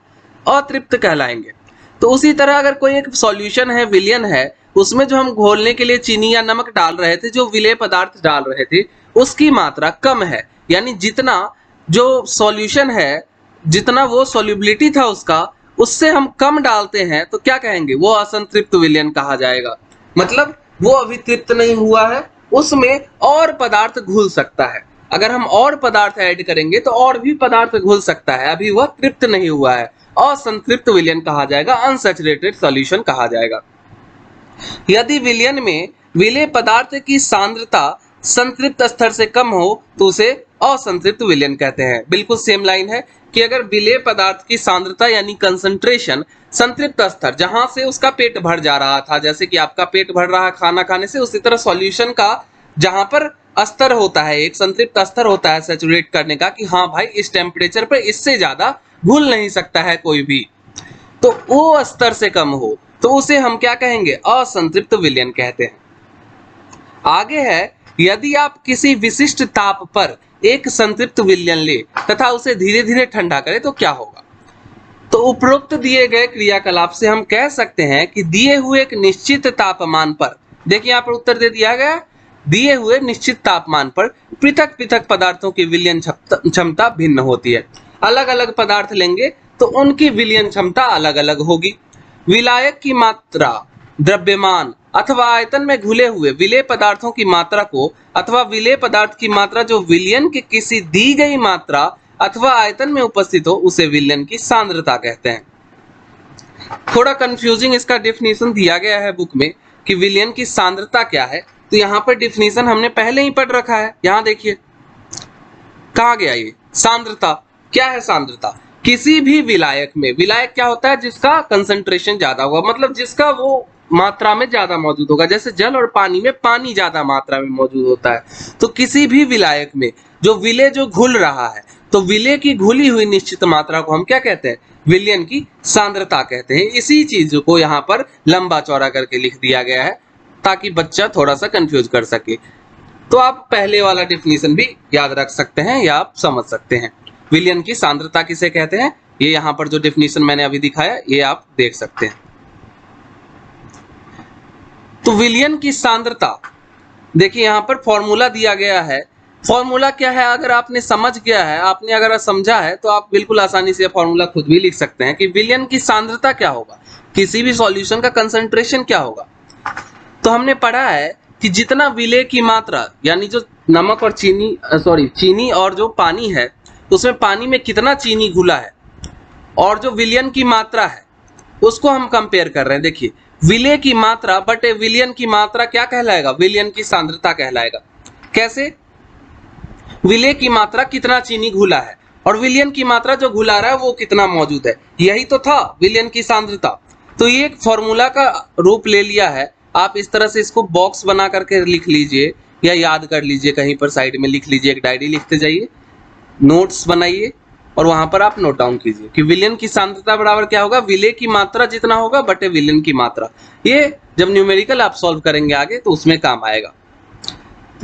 अतृप्त कहलाएंगे। तो उसी तरह अगर कोई एक सॉल्यूशन है, विलयन है, उसमें जो हम घोलने के लिए चीनी या नमक डाल रहे थे, जो विलेय पदार्थ डाल रहे थे उसकी मात्रा कम है, यानी जितना जो सॉल्यूशन है, जितना वो सॉल्युबिलिटी था उसका, उससे हम कम डालते हैं तो क्या कहेंगे, वो असंतृप्त विलयन कहा जाएगा। मतलब वो अभी तृप्त नहीं हुआ है, उसमें और पदार्थ घुल सकता है। अगर हम और पदार्थ ऐड करेंगे तो और भी पदार्थ घुल सकता है, अभी वह तृप्त नहीं हुआ है, असंतृप्त विलयन कहा जाएगा, अनसैचुरेटेड सॉल्यूशन कहा जाएगा। यदि विलयन में विलेय पदार्थ की सांद्रता संतृप्त स्तर से कम हो तो उसे असंतृप्त विलयन कहते हैं। बिल्कुल सेम लाइन है कि अगर विलेय पदार्थ की सांद्रता यानी कंसंट्रेशन संतृप्त स्तर, जहां से उसका पेट भर जा रहा था, जैसे कि आपका पेट भर रहा है खाना खाने से, उसी तरह सॉल्यूशन का जहां पर स्तर होता है, एक संतृप्त स्तर होता है सैचुरेट करने का, कि हाँ भाई इस टेम्परेचर पर इससे ज्यादा घुल नहीं सकता है कोई भी, तो वो स्तर से कम हो तो उसे हम क्या कहेंगे, असंतृप्त विलयन कहते हैं। आगे है, यदि आप किसी विशिष्ट ताप पर एक संतृप्त विलयन ले तथा उसे धीरे धीरे ठंडा करें तो क्या होगा। तो उपरोक्त दिए गए क्रियाकलाप से हम कह सकते हैं कि दिए हुए एक निश्चित तापमान पर, देखिए यहाँ पर उत्तर दे दिया गया, दिए हुए निश्चित तापमान पर पृथक पृथक पदार्थों की विलयन क्षमता भिन्न होती है। अलग अलग पदार्थ लेंगे तो उनकी विलयन क्षमता अलग अलग होगी। विलायक की मात्रा द्रव्यमान अथवा आयतन में घुले हुए विलेय पदार्थों की मात्रा को, अथवा विलेय पदार्थ की मात्रा जो विलयन के किसी दी गई मात्रा अथवा आयतन में उपस्थित हो, उसे विलयन की सांद्रता कहते हैं। थोड़ा कंफ्यूजिंग इसका डेफिनेशन दिया गया है बुक में कि विलयन की सांद्रता क्या है, तो यहाँ पर डेफिनेशन हमने पहले ही पढ़ रखा है। यहाँ देखिए कहा गया, ये सांद्रता क्या है। सांद्रता किसी भी विलायक में, विलायक क्या होता है, जिसका कंसंट्रेशन ज्यादा हुआ, मतलब जिसका वो मात्रा में ज्यादा मौजूद होगा। जैसे जल और पानी में पानी ज्यादा मात्रा में मौजूद होता है, तो किसी भी विलायक में जो विलेय जो घुल रहा है, तो विलेय की घुली हुई निश्चित मात्रा को हम क्या कहते हैं? विलयन की सांद्रता कहते हैं। इसी चीज को यहाँ पर लंबा चौड़ा करके लिख दिया गया है ताकि बच्चा थोड़ा सा कंफ्यूज कर सके। तो आप पहले वाला डिफिनीशन भी याद रख सकते हैं या आप समझ सकते हैं। विलयन की सांद्रता किसे कहते हैं, ये यहाँ पर जो डिफिनीशन मैंने अभी दिखाया ये आप देख सकते हैं। तो विलयन की सांद्रता देखिए यहाँ पर फॉर्मूला दिया गया है। फॉर्मूला क्या है, अगर आपने समझ गया है, आपने अगर समझा है, तो आप बिल्कुल आसानी से फॉर्मूला खुद भी लिख सकते हैं कि विलयन की सांद्रता क्या होगा, किसी भी सॉल्यूशन का कंसंट्रेशन क्या होगा। तो हमने पढ़ा है कि जितना विलेय की मात्रा, यानी जो नमक और चीनी और जो पानी है, तो उसमें पानी में कितना चीनी घुला है और जो विलयन की मात्रा है उसको हम कंपेयर कर रहे हैं। देखिए विलेय की मात्रा बटे विलयन की मात्रा क्या कहलाएगा? विलयन की सांद्रता कहलाएगा। कैसे? विलेय की मात्रा कितना चीनी घुला है और विलयन की मात्रा जो घुला रहा है वो कितना मौजूद है, यही तो था विलयन की सांद्रता। तो ये एक फॉर्मूला का रूप ले लिया है। आप इस तरह से इसको बॉक्स बना करके लिख लीजिए या याद कर लीजिए, कहीं पर साइड में लिख लीजिए, एक डायरी लिखते जाइए, नोट्स बनाइए और वहां पर आप नोट डाउन कीजिए कि विलयन की सांद्रता बराबर क्या होगा? विलेय की मात्रा जितना होगा बटे विलयन की मात्रा। ये जब न्यूमेरिकल आप सॉल्व करेंगे आगे तो उसमें काम आएगा।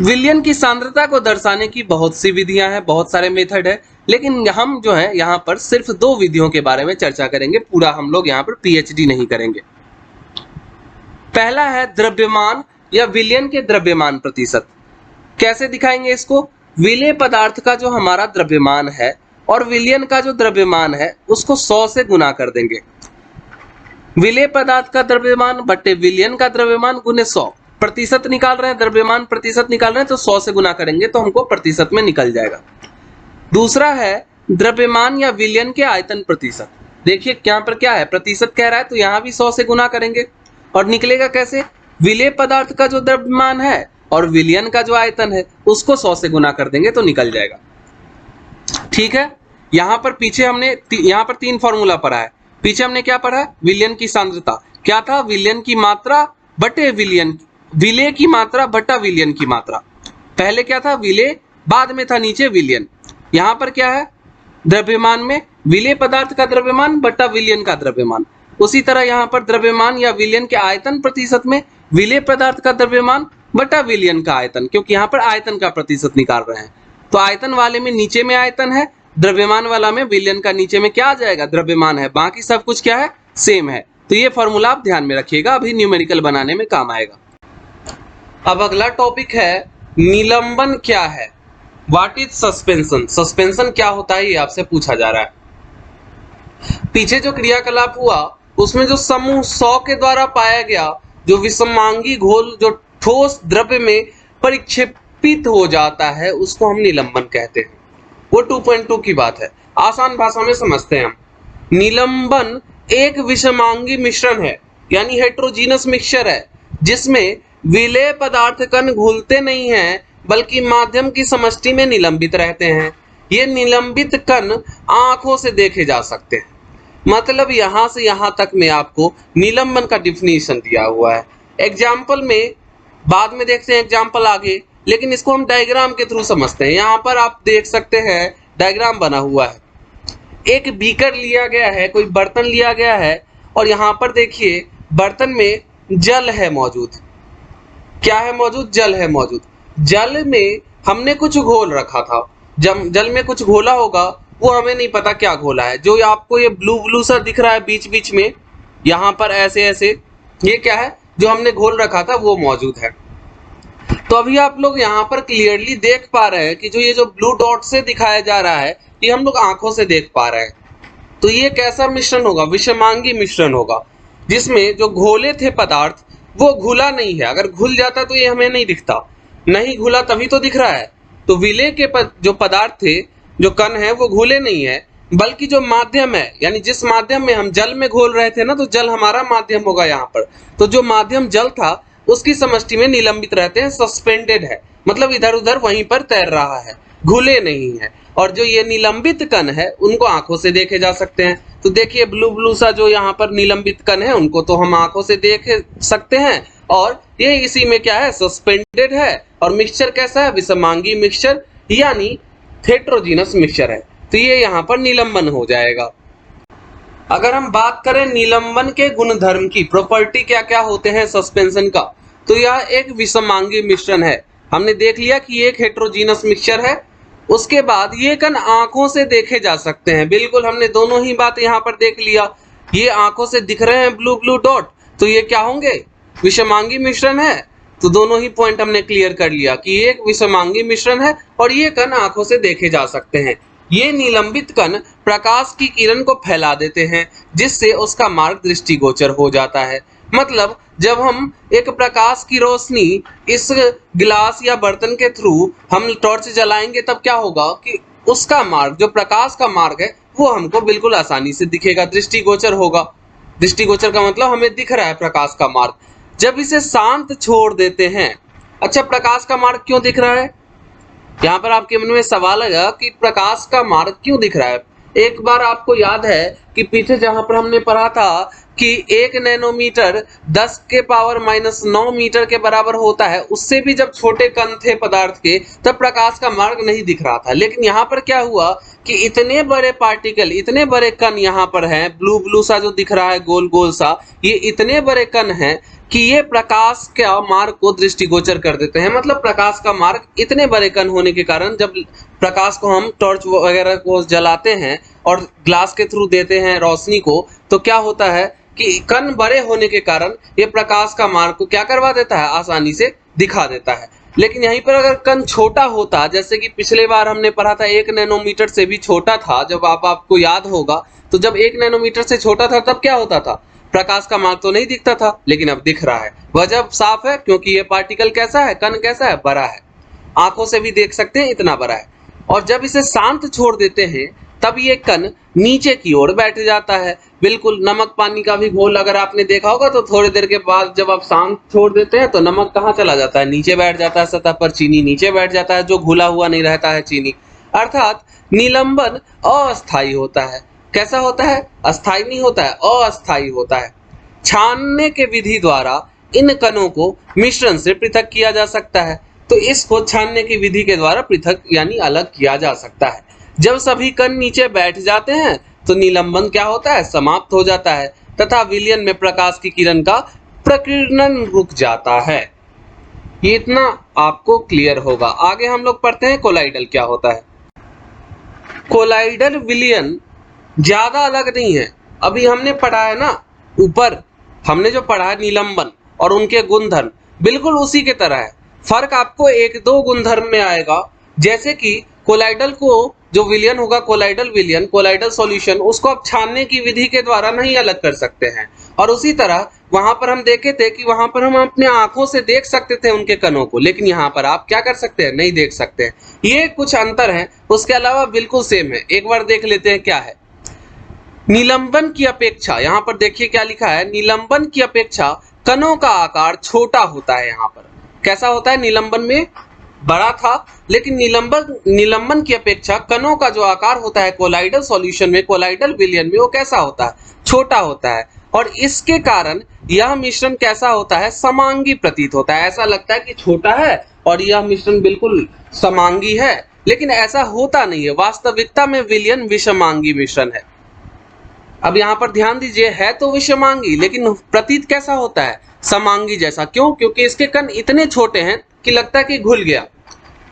विलयन की सांद्रता को दर्शाने की बहुत सी विधियां हैं, बहुत सारे मेथड है, लेकिन हम जो है यहाँ पर सिर्फ 2 विधियों के बारे में चर्चा करेंगे। पूरा हम लोग यहाँ पर पीएचडी नहीं करेंगे। पहला है द्रव्यमान या विलयन के द्रव्यमान प्रतिशत। कैसे दिखाएंगे इसको? विलेय पदार्थ का जो हमारा द्रव्यमान है और विलयन का जो द्रव्यमान है उसको 100 से गुना कर देंगे। विलेय पदार्थ का द्रव्यमान बटे विलयन का द्रव्यमान गुने 100। प्रतिशत निकाल रहे हैं, द्रव्यमान प्रतिशत निकाल रहे हैं, तो 100 से गुना करेंगे तो हमको प्रतिशत में निकल जाएगा। दूसरा है द्रव्यमान या विलयन के आयतन प्रतिशत। देखिए यहाँ पर क्या है, प्रतिशत कह रहा है, तो यहाँ भी 100 से गुना करेंगे और निकलेगा कैसे? विलेय पदार्थ का जो द्रव्यमान है और विलयन का जो आयतन है उसको 100 से गुना कर देंगे तो निकल जाएगा। ठीक है, यहाँ पर पीछे हमने यहाँ पर 3 फॉर्मूला पढ़ा है। पीछे हमने क्या पढ़ा है? विलयन की सांद्रता क्या था? विलयन की मात्रा बटे विलयन, विलेय की मात्रा बटा विलयन की मात्रा। पहले क्या था? विलेय, बाद में था नीचे विलयन। यहाँ पर क्या है? द्रव्यमान में विलेय पदार्थ का द्रव्यमान बटा विलयन का द्रव्यमान। उसी तरह यहाँ पर द्रव्यमान या विलयन के आयतन प्रतिशत में विलेय पदार्थ का द्रव्यमान बटा विलयन का आयतन, क्योंकि यहाँ पर आयतन का प्रतिशत निकाल रहे हैं। तो आयतन वाले में नीचे में आयतन है, द्रव्यमान वाला में विलयन का नीचे में क्या आ जाएगा? द्रव्यमान है। बाकी सब कुछ क्या है? सेम है। तो ये फॉर्मूला आप ध्यान में रखिएगा, अभी न्यूमेरिकल बनाने में काम आएगा। अब अगला टॉपिक है निलंबन क्या है? What is suspension? सस्पेंशन क्या होता है ये आपसे पूछा जा रहा है। पीछे जो क्रियाकलाप हुआ उसमें जो समूह 100 के द्वारा पाया गया जो विषमांगी घोल जो ठोस द्रव्य में परिक्षेपित हो जाता है उसको हम निलंबन कहते हैं। वो 2.2 की बात है, आसान भाषा में समझते हैं हम। निलंबन एक विषमांगी मिश्रण है, यानी हेट्रोजीनस मिक्सचर है, जिसमें विलेय पदार्थ कण घुलते नहीं हैं बल्कि माध्यम की समष्टि में निलंबित रहते हैं। ये निलंबित कण आंखों से देखे जा सकते हैं। मतलब यहां से यहां तक में आपको निलंबन का डिफिनीशन दिया हुआ है। एग्जाम्पल में बाद में देखते हैं एग्जाम्पल आगे, लेकिन इसको हम डायग्राम के थ्रू समझते हैं। यहाँ पर आप देख सकते हैं डायग्राम बना हुआ है। एक बीकर लिया गया है, कोई बर्तन लिया गया है और यहाँ पर देखिए बर्तन में जल है मौजूद। क्या है मौजूद? जल है मौजूद। जल में हमने कुछ घोल रखा था। जल में कुछ घोला होगा, वो हमें नहीं पता क्या घोला है। जो आपको ये ब्लू ब्लू सा दिख रहा है बीच बीच में, यहाँ पर ऐसे ऐसे, ये क्या है? जो हमने घोल रखा था वो मौजूद है। तो अभी आप लोग यहाँ पर क्लियरली देख पा रहे हैं कि जो ये जो ब्लू डॉट से दिखाया जा रहा है ये हम लोग आंखों से देख पा रहे हैं। तो ये कैसा मिश्रण होगा? विषमांगी मिश्रण होगा, जिसमें जो घोले थे पदार्थ वो घुला नहीं है। अगर घुल जाता तो ये हमें नहीं दिखता, नहीं घुला तभी तो दिख रहा है। तो विलेय के जो पदार्थ थे, जो कण है, वो घुले नहीं है, बल्कि जो माध्यम है, यानी जिस माध्यम में हम जल में घोल रहे थे ना, तो जल हमारा माध्यम होगा यहाँ पर। तो जो माध्यम जल था उसकी समष्टि में निलंबित रहते हैं, सस्पेंडेड है। मतलब इधर उधर वहीं पर तैर रहा है, घुले नहीं है। और जो ये निलंबित कण है उनको आंखों से देखे जा सकते हैं। तो देखिए ब्लू ब्लू सा जो यहाँ पर निलंबित कण है उनको तो हम आंखों से देख सकते हैं, और ये इसी में क्या है, सस्पेंडेड है। और मिक्सचर कैसा है, विषमांगी मिक्सचर यानी हेटेरोजीनस मिक्सचर है। तो ये यहाँ पर निलंबन हो जाएगा। अगर हम बात करें निलंबन के गुणधर्म की, प्रॉपर्टी क्या क्या होते हैं सस्पेंशन का, तो यह एक विषमांगी मिश्रण है। हमने देख लिया कि ये एक हेटेरोजीनस मिक्सचर है। उसके बाद ये कण आंखों से देखे जा सकते हैं। बिल्कुल हमने दोनों ही बात यहाँ पर देख लिया। ये आंखों से दिख रहे हैं ब्लू ब्लू डॉट, तो ये क्या होंगे, विषमांगी मिश्रण है। तो दोनों ही पॉइंट हमने क्लियर कर लिया कि ये एक विषमांगी मिश्रण है और ये कण आंखों से देखे जा सकते हैं। ये निलंबित कण प्रकाश की किरण को फैला देते हैं, जिससे उसका मार्ग दृष्टिगोचर हो जाता है। मतलब जब हम एक प्रकाश की रोशनी इस गिलास या बर्तन के थ्रू हम टॉर्च जलाएंगे, तब क्या होगा कि उसका मार्ग, जो प्रकाश का मार्ग है, वो हमको बिल्कुल आसानी से दिखेगा, दृष्टिगोचर होगा। दृष्टिगोचर का मतलब हमें दिख रहा है प्रकाश का मार्ग। जब इसे शांत छोड़ देते हैं, अच्छा प्रकाश का मार्ग क्यों दिख रहा है, यहाँ पर आपके मन में सवाल आएगा कि प्रकाश का मार्ग क्यों दिख रहा है। एक बार आपको याद है कि पीछे जहां पर हमने पढ़ा था कि 1 नैनोमीटर 10⁻⁹ मीटर के बराबर होता है, उससे भी जब छोटे कण थे पदार्थ के, तब प्रकाश का मार्ग नहीं दिख रहा था। लेकिन यहाँ पर क्या हुआ कि इतने बड़े पार्टिकल, इतने बड़े कण यहाँ पर हैं, ब्लू ब्लू सा जो दिख रहा है गोल गोल सा, ये इतने बड़े कण हैं कि ये प्रकाश का मार्ग को दृष्टिगोचर कर देते हैं। मतलब प्रकाश का मार्ग इतने बड़े कण होने के कारण जब प्रकाश को हम टॉर्च वगैरह को जलाते हैं और ग्लास के थ्रू देते हैं रोशनी को, तो क्या होता है कि कण बड़े होने के कारण ये प्रकाश का मार्ग को क्या करवा देता है, आसानी से दिखा देता है। लेकिन यहीं पर अगर कण छोटा होता, जैसे कि पिछले बार हमने पढ़ा था 1 नैनोमीटर से भी छोटा था, जब आपको याद होगा, तो जब 1 नैनोमीटर से छोटा था तब क्या होता था, प्रकाश का मार्ग तो नहीं दिखता था, लेकिन अब दिख रहा है। वजह साफ है, क्योंकि ये पार्टिकल कैसा है, कण कैसा है, बड़ा है, आंखों से भी देख सकते हैं, इतना बड़ा है। और जब इसे शांत छोड़ देते हैं, तब ये कण नीचे की ओर बैठ जाता है। बिल्कुल नमक पानी का भी घोल अगर आपने देखा होगा, तो थोड़ी देर के बाद जब आप शांत छोड़ देते हैं तो नमक कहाँ चला जाता है, नीचे बैठ जाता है सतह पर, चीनी नीचे बैठ जाता है, जो घुला हुआ नहीं रहता है चीनी। अर्थात निलंबन अस्थायी होता है। कैसा होता है, अस्थायी नहीं होता है, अस्थायी होता है। छानने के विधि द्वारा इन कणों को मिश्रण से पृथक किया जा सकता है। तो इसको छानने की विधि के द्वारा पृथक यानी अलग किया जा सकता है। जब सभी कण नीचे बैठ जाते हैं तो निलंबन क्या होता है, समाप्त हो जाता है, तथा विलयन में प्रकाश की किरण का प्रकीर्णन रुक जाता है। ये इतना आपको क्लियर होगा। आगे हम लोग पढ़ते हैं कोलाइडल क्या होता है। कोलाइडल विलयन ज्यादा अलग नहीं है। अभी हमने पढ़ा है ना, ऊपर हमने जो पढ़ा है निलंबन और उनके गुणधर्म, बिल्कुल उसी के तरह है। फर्क आपको एक दो गुणधर्म में आएगा, जैसे कि कोलाइडल को जो विलयन होगा, कोलाइडल विलयन, कोलाइडल सॉल्यूशन, उसको आप छानने की विधि के द्वारा नहीं अलग कर सकते हैं। और उसी तरह वहां पर हम देखे थे कि वहां पर हम अपने आंखों से देख सकते थे उनके कणों को, लेकिन यहाँ पर आप क्या कर सकते हैं, नहीं देख सकते हैं। ये कुछ अंतर है, उसके अलावा बिल्कुल सेम है। एक बार देख लेते हैं क्या है। निलंबन की अपेक्षा, यहाँ पर देखिए क्या लिखा है, निलंबन की अपेक्षा कणों का आकार छोटा होता है। यहाँ पर कैसा होता है, निलंबन में बड़ा था, लेकिन निलंबन की अपेक्षा कणों का जो आकार होता है कोलाइडल सॉल्यूशन में, कोलाइडल विलयन में, वो कैसा होता है, छोटा होता है। और इसके कारण यह मिश्रण कैसा होता है, समांगी प्रतीत होता है। ऐसा लगता है कि छोटा है और यह मिश्रण बिल्कुल समांगी है, लेकिन ऐसा होता नहीं है। वास्तविकता में विलयन विषमांगी मिश्रण है। अब यहाँ पर ध्यान दीजिए, है तो विषमांगी, लेकिन प्रतीत कैसा होता है, समांगी जैसा। क्यों, क्योंकि इसके कण इतने छोटे हैं कि लगता है कि घुल गया।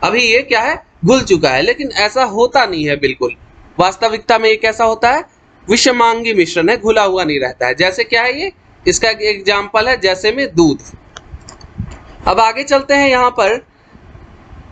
अभी ये क्या है, घुल चुका है, लेकिन ऐसा होता नहीं है बिल्कुल। वास्तविकता में ये कैसा होता है, विषमांगी मिश्रण है, घुला हुआ नहीं रहता है। जैसे क्या है ये, इसका एक एग्जाम्पल है, जैसे में दूध। अब आगे चलते हैं। यहाँ पर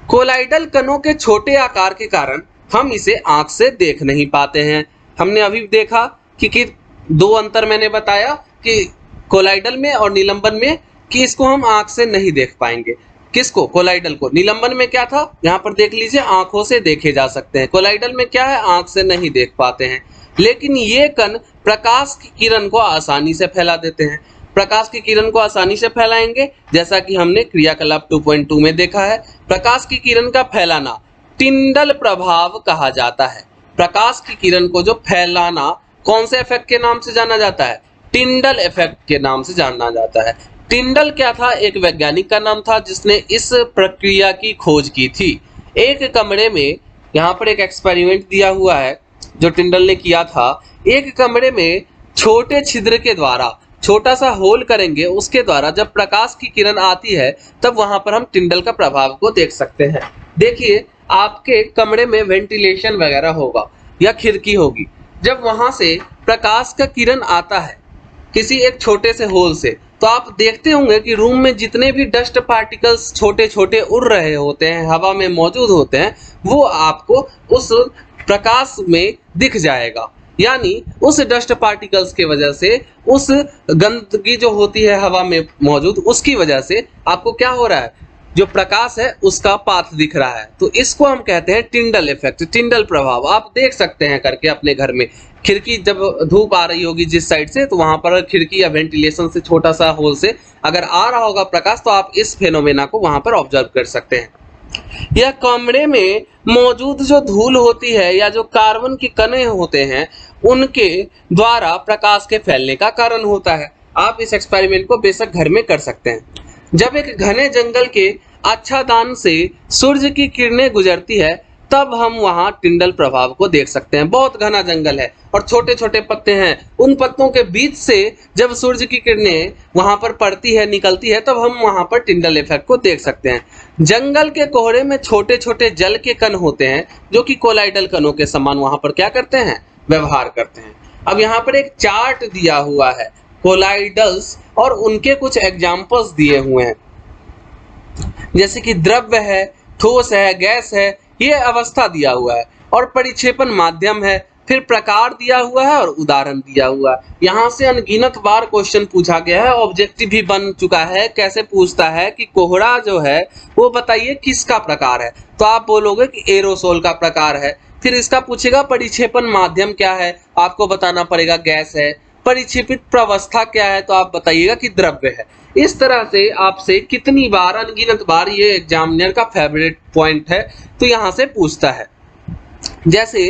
कोलाइडल कणों के छोटे आकार के कारण हम इसे आंख से देख नहीं पाते हैं। हमने अभी देखा कि दो अंतर मैंने बताया कि कोलाइडल में और निलंबन में, कि इसको हम आंख से नहीं देख पाएंगे। किसको, कोलाइडल को। निलंबन में क्या था, यहाँ पर देख लीजिए, आंखों से देखे जा सकते हैं। कोलाइडल में क्या है, आंख से नहीं देख पाते हैं। लेकिन ये कण प्रकाश की किरण को आसानी से फैला देते हैं। प्रकाश की किरण को आसानी से फैलाएंगे, जैसा कि हमने क्रियाकलाप 2.2 में देखा है। प्रकाश की किरण का फैलाना टिंडल प्रभाव कहा जाता है। प्रकाश की किरण को जो फैलाना कौन से इफेक्ट के नाम से जाना जाता है? टिंडल इफेक्ट के नाम से जाना जाता है। टिंडल क्या था? एक वैज्ञानिक का नाम था जिसने इस प्रक्रिया की खोज की थी। एक कमरे में, यहाँ पर एक एक्सपेरिमेंट दिया हुआ है जो टिंडल ने किया था। एक कमरे में छोटे छिद्र के द्वारा छोटा सा होल करेंगे, उसके द्वारा जब प्रकाश की किरण आती है तब वहां पर हम टिंडल का प्रभाव को देख सकते हैं। देखिए, आपके कमरे में वेंटिलेशन वगैरह होगा या खिड़की होगी, जब वहां से प्रकाश का किरण आता है किसी एक छोटे से होल से, तो आप देखते होंगे कि रूम में जितने भी डस्ट पार्टिकल्स छोटे छोटे उड़ रहे होते हैं, हवा में मौजूद होते हैं, वो आपको उस प्रकाश में दिख जाएगा। यानी उस डस्ट पार्टिकल्स के वजह से, उस गंदगी जो होती है हवा में मौजूद, उसकी वजह से आपको क्या हो रहा है? जो प्रकाश है उसका पाथ दिख रहा है। तो इसको हम कहते हैं टिंडल इफेक्ट, टिंडल प्रभाव। आप देख सकते हैं करके अपने घर में, खिड़की जब धूप आ रही होगी जिस साइड से, तो वहां पर खिड़की या वेंटिलेशन से छोटा सा होल से अगर आ रहा होगा प्रकाश, तो आप इस फेनोमेना को वहां पर ऑब्जर्व कर सकते हैं। यह कमरे में मौजूद जो धूल होती है या जो कार्बन के कण होते हैं, उनके द्वारा प्रकाश के फैलने का कारण होता है। आप इस एक्सपेरिमेंट को बेशक घर में कर सकते हैं। जब एक घने जंगल के आच्छादन से सूर्य की किरणें गुजरती है, तब हम वहां टिंडल प्रभाव को देख सकते हैं। बहुत घना जंगल है और छोटे छोटे पत्ते हैं, उन पत्तों के बीच से जब सूर्य की किरणें वहां पर पड़ती है, निकलती है, तब हम वहां पर टिंडल इफेक्ट को देख सकते हैं। जंगल के कोहरे में छोटे छोटे जल के कण होते हैं जो कि कोलाइडल कणों के समान वहां पर क्या करते हैं? व्यवहार करते हैं। अब यहाँ पर एक चार्ट दिया हुआ है कोलाइडल्स और उनके कुछ एग्जाम्पल्स दिए हुए हैं, जैसे कि द्रव्य है, ठोस है, गैस है, ये अवस्था दिया हुआ है, और परिक्षेपण माध्यम है, फिर प्रकार दिया हुआ है और उदाहरण दिया हुआ है। यहाँ से अनगिनत बार क्वेश्चन पूछा गया है, ऑब्जेक्टिव भी बन चुका है। कैसे पूछता है कि कोहरा जो है वो बताइए किसका प्रकार है, तो आप बोलोगे कि एरोसोल का प्रकार है। फिर इसका पूछेगा परिक्षेपण माध्यम क्या है, आपको बताना पड़ेगा गैस है। परिक्षेपित प्रावस्था क्या है, तो आप बताइएगा कि द्रव्य है। इस तरह से आपसे कितनी बार, अनगिनत बार, ये एग्जामिनर का फेवरेट पॉइंट है, तो यहाँ से पूछता है। जैसे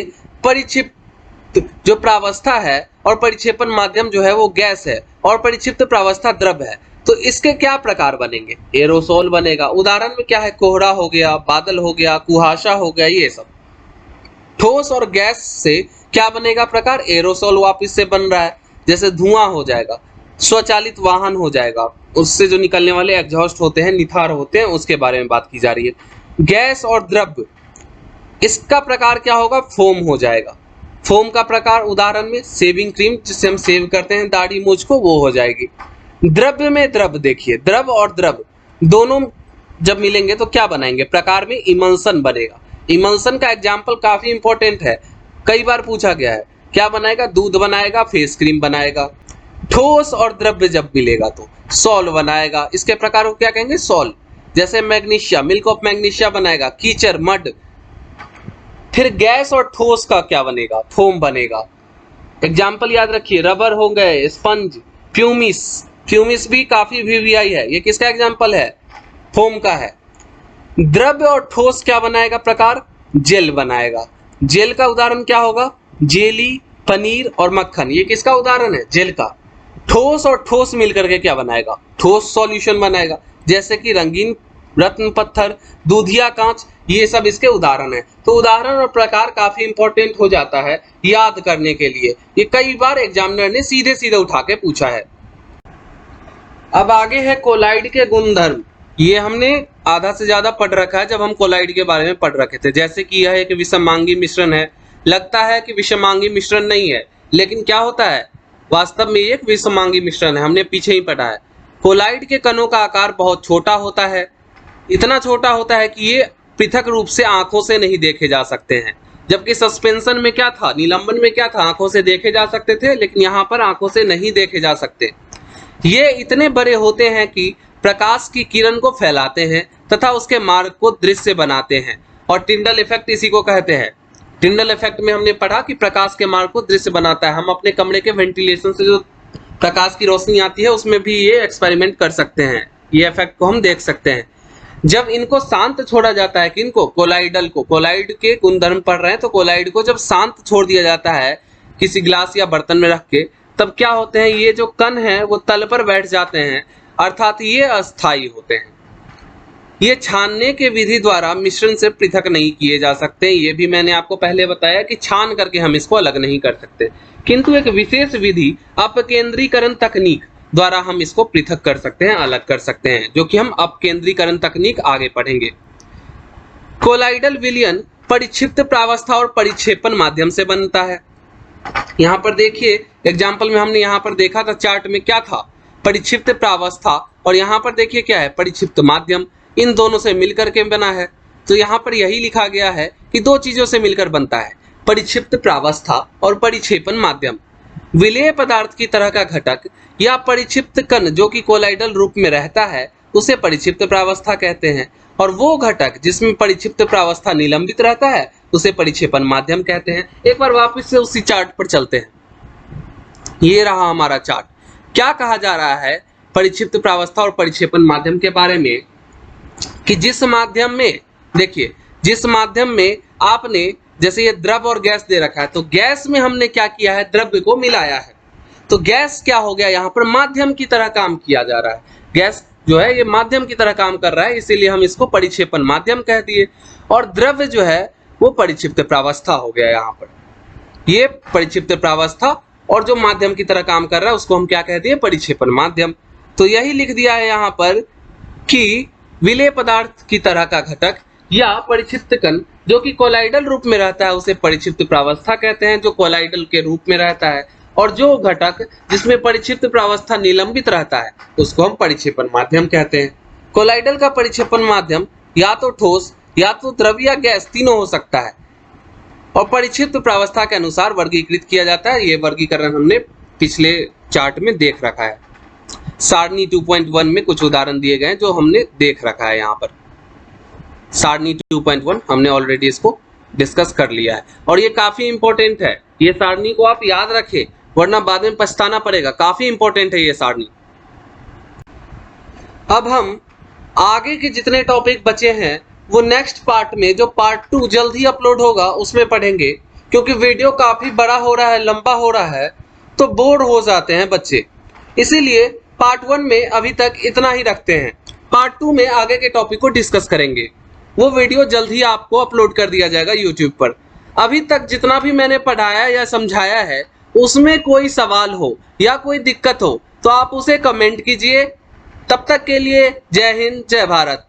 परिक्षिप्त जो प्रावस्था है और परिक्षेपण माध्यम जो है वो गैस है और परिक्षिप्त प्रावस्था द्रव्य है, तो इसके क्या प्रकार बनेंगे? एरोसोल बनेगा। उदाहरण में क्या है? कोहरा हो गया, बादल हो गया, कुहासा हो गया, ये सब। ठोस और गैस से क्या बनेगा प्रकार? एरोसोल वापिस से बन रहा है। जैसे धुआं हो जाएगा, स्वचालित वाहन हो जाएगा, उससे जो निकलने वाले एग्जॉस्ट होते हैं, निथार होते हैं, उसके बारे में बात की जा रही है। गैस और द्रव्य, इसका प्रकार क्या होगा? फोम हो जाएगा। फोम का प्रकार उदाहरण में शेविंग क्रीम, जिससे हम सेव करते हैं दाढ़ी मूछ को, वो हो जाएगी। द्रव्य में द्रव्य, देखिए द्रव और द्रव दोनों जब मिलेंगे तो क्या बनाएंगे? प्रकार में इमल्सन बनेगा। इमल्सन का एग्जाम्पल काफी इंपॉर्टेंट है, कई बार पूछा गया है। क्या बनाएगा? दूध बनाएगा, फेस क्रीम बनाएगा। ठोस और द्रव्य जब मिलेगा तो सॉल बनाएगा। इसके प्रकार को क्या कहेंगे? सॉल। जैसे मैग्नीशिया, मिल्क ऑफ मैग्नीशिया बनाएगा, कीचड़, मड। फिर गैस और ठोस का क्या बनेगा? फोम बनेगा। एग्जाम्पल याद रखिए, रबर हो गए, स्पंज, फ्यूमिस। फ्यूमिस भी काफी वीवीआई है, ये किसका एग्जाम्पल है? फोम का है। द्रव्य और ठोस क्या बनाएगा प्रकार? जेल बनाएगा। जेल का उदाहरण क्या होगा? जेली, पनीर और मक्खन, ये किसका उदाहरण है? जेल का। ठोस और ठोस मिलकर के क्या बनाएगा? ठोस सॉल्यूशन बनाएगा। जैसे कि रंगीन रत्न पत्थर, दूधिया कांच, ये सब इसके उदाहरण है। तो उदाहरण और प्रकार काफी इंपॉर्टेंट हो जाता है याद करने के लिए। ये कई बार एग्जामिनर ने सीधे सीधे उठा के पूछा है। अब आगे है कोलाइड के गुणधर्म। ये हमने आधा से ज्यादा पढ़ रखा है जब हम कोलाइड के बारे में पढ़ रखे थे। जैसे कि यह एक विषमांगी मिश्रण है। लगता है कि विषमांगी मिश्रण नहीं है, लेकिन क्या होता है? वास्तव में ये एक विषमांगी मिश्रण है, हमने पीछे ही पढ़ा है। कोलाइड के कणों का आकार बहुत छोटा होता है, इतना छोटा होता है कि ये पृथक रूप से आंखों से नहीं देखे जा सकते हैं। जबकि सस्पेंशन में क्या था, निलंबन में क्या था? आंखों से देखे जा सकते थे, लेकिन यहाँ पर आंखों से नहीं देखे जा सकते। ये इतने बड़े होते हैं कि प्रकाश की किरण को फैलाते हैं तथा उसके मार्ग को दृश्य बनाते हैं, और टिंडल इफेक्ट इसी को कहते हैं। टिंडल इफेक्ट में हमने पढ़ा कि प्रकाश के मार्ग को दृश्य बनाता है। हम अपने कमरे के वेंटिलेशन से जो प्रकाश की रोशनी आती है उसमें भी ये एक्सपेरिमेंट कर सकते हैं, ये इफेक्ट को हम देख सकते हैं। जब इनको शांत छोड़ा जाता है, किनको, कोलाइडल को, कोलाइड के गुणधर्म पढ़ रहे हैं तो कोलाइड को जब शांत छोड़ दिया जाता है किसी ग्लास या बर्तन में रख के, तब क्या होते हैं, ये जो कण है वो तल पर बैठ जाते हैं, अर्थात ये अस्थायी होते हैं। ये छानने के विधि द्वारा मिश्रण से पृथक नहीं किए जा सकते, ये भी मैंने आपको पहले बताया कि छान करके हम इसको अलग नहीं कर सकते, किंतु एक विशेष विधि अपकेंद्रीकरण तकनीक द्वारा हम इसको पृथक कर सकते हैं, अलग कर सकते हैं, जो कि हम अपकेंद्रीकरण तकनीक आगे पढ़ेंगे। कोलाइडल विलयन परिक्षिप्त प्रावस्था और परिक्षेपण माध्यम से बनता है। यहाँ पर देखिए एग्जाम्पल में हमने यहाँ पर देखा था, चार्ट में क्या था, परिक्षिप्त प्रावस्था, और यहाँ पर देखिए क्या है, परिक्षिप्त माध्यम। इन दोनों से मिलकर के बना है, तो यहाँ पर यही लिखा गया है कि दो चीजों से मिलकर बनता है, परिक्षिप्त प्रावस्था और परिक्षेपण माध्यम। विलेय पदार्थ की तरह का घटक या परिक्षिप्त कण जो कि कोलाइडल रूप में रहता है उसे परिक्षिप्त प्रावस्था कहते हैं, और वो घटक जिसमें परिक्षिप्त प्रावस्था निलंबित रहता है उसे परिक्षेपण माध्यम कहते हैं। एक बार वापस से उसी चार्ट पर चलते हैं, ये रहा हमारा चार्ट। क्या कहा जा रहा है परिक्षिप्त प्रावस्था और परिक्षेपण माध्यम के बारे में, कि जिस माध्यम में, देखिए जिस माध्यम में आपने, जैसे ये द्रव और गैस दे रखा है, तो गैस में हमने क्या किया है, द्रव्य को मिलाया है, तो गैस क्या हो गया, यहाँ पर माध्यम की तरह काम किया जा रहा है, गैस जो है ये माध्यम की तरह काम कर रहा है, इसीलिए हम इसको परिक्षेपण माध्यम कह दिए। और द्रव्य जो है वो परिक्षिप्त प्रावस्था हो गया, यहाँ पर ये परिक्षिप्त प्रावस्था, और जो माध्यम की तरह काम कर रहा है उसको हम क्या कह दिए, परिक्षेपण माध्यम। तो यही लिख दिया है यहाँ पर कि विलेय पदार्थ की तरह का घटक या परिक्षिप्त कण जो कि कोलाइडल रूप में रहता है उसे परिक्षिप्त प्रावस्था कहते हैं, जो कोलाइडल के रूप में रहता है, और जो घटक जिसमें परिक्षिप्त प्रावस्था निलंबित रहता है उसको हम परिक्षेपण माध्यम कहते हैं। कोलाइडल का परिक्षेपण माध्यम या तो ठोस या तो द्रव या गैस तीनों हो सकता है, और परिक्षिप्त प्रावस्था के अनुसार वर्गीकृत किया जाता है। ये वर्गीकरण हमने पिछले चार्ट में देख रखा है, सारणी 2.1 में कुछ उदाहरण दिए गए हैं जो हमने देख रखा है। यहाँ पर सारणी 2.1 हमने ऑलरेडी इसको डिस्कस कर लिया है, और ये काफी इंपॉर्टेंट है, ये सारणी को आप याद रखें वरना बाद में पछताना पड़ेगा, काफी इंपॉर्टेंट है ये सारणी। अब हम आगे के जितने टॉपिक बचे हैं वो नेक्स्ट पार्ट में, जो पार्ट 2 जल्द ही अपलोड होगा उसमें पढ़ेंगे, क्योंकि वीडियो काफी बड़ा हो रहा है, लंबा हो रहा है, तो बोर हो जाते हैं बच्चे, इसीलिए पार्ट 1 में अभी तक इतना ही रखते हैं। पार्ट 2 में आगे के टॉपिक को डिस्कस करेंगे, वो वीडियो जल्द ही आपको अपलोड कर दिया जाएगा यूट्यूब पर। अभी तक जितना भी मैंने पढ़ाया या समझाया है उसमें कोई सवाल हो या कोई दिक्कत हो तो आप उसे कमेंट कीजिए। तब तक के लिए जय हिंद, जय भारत।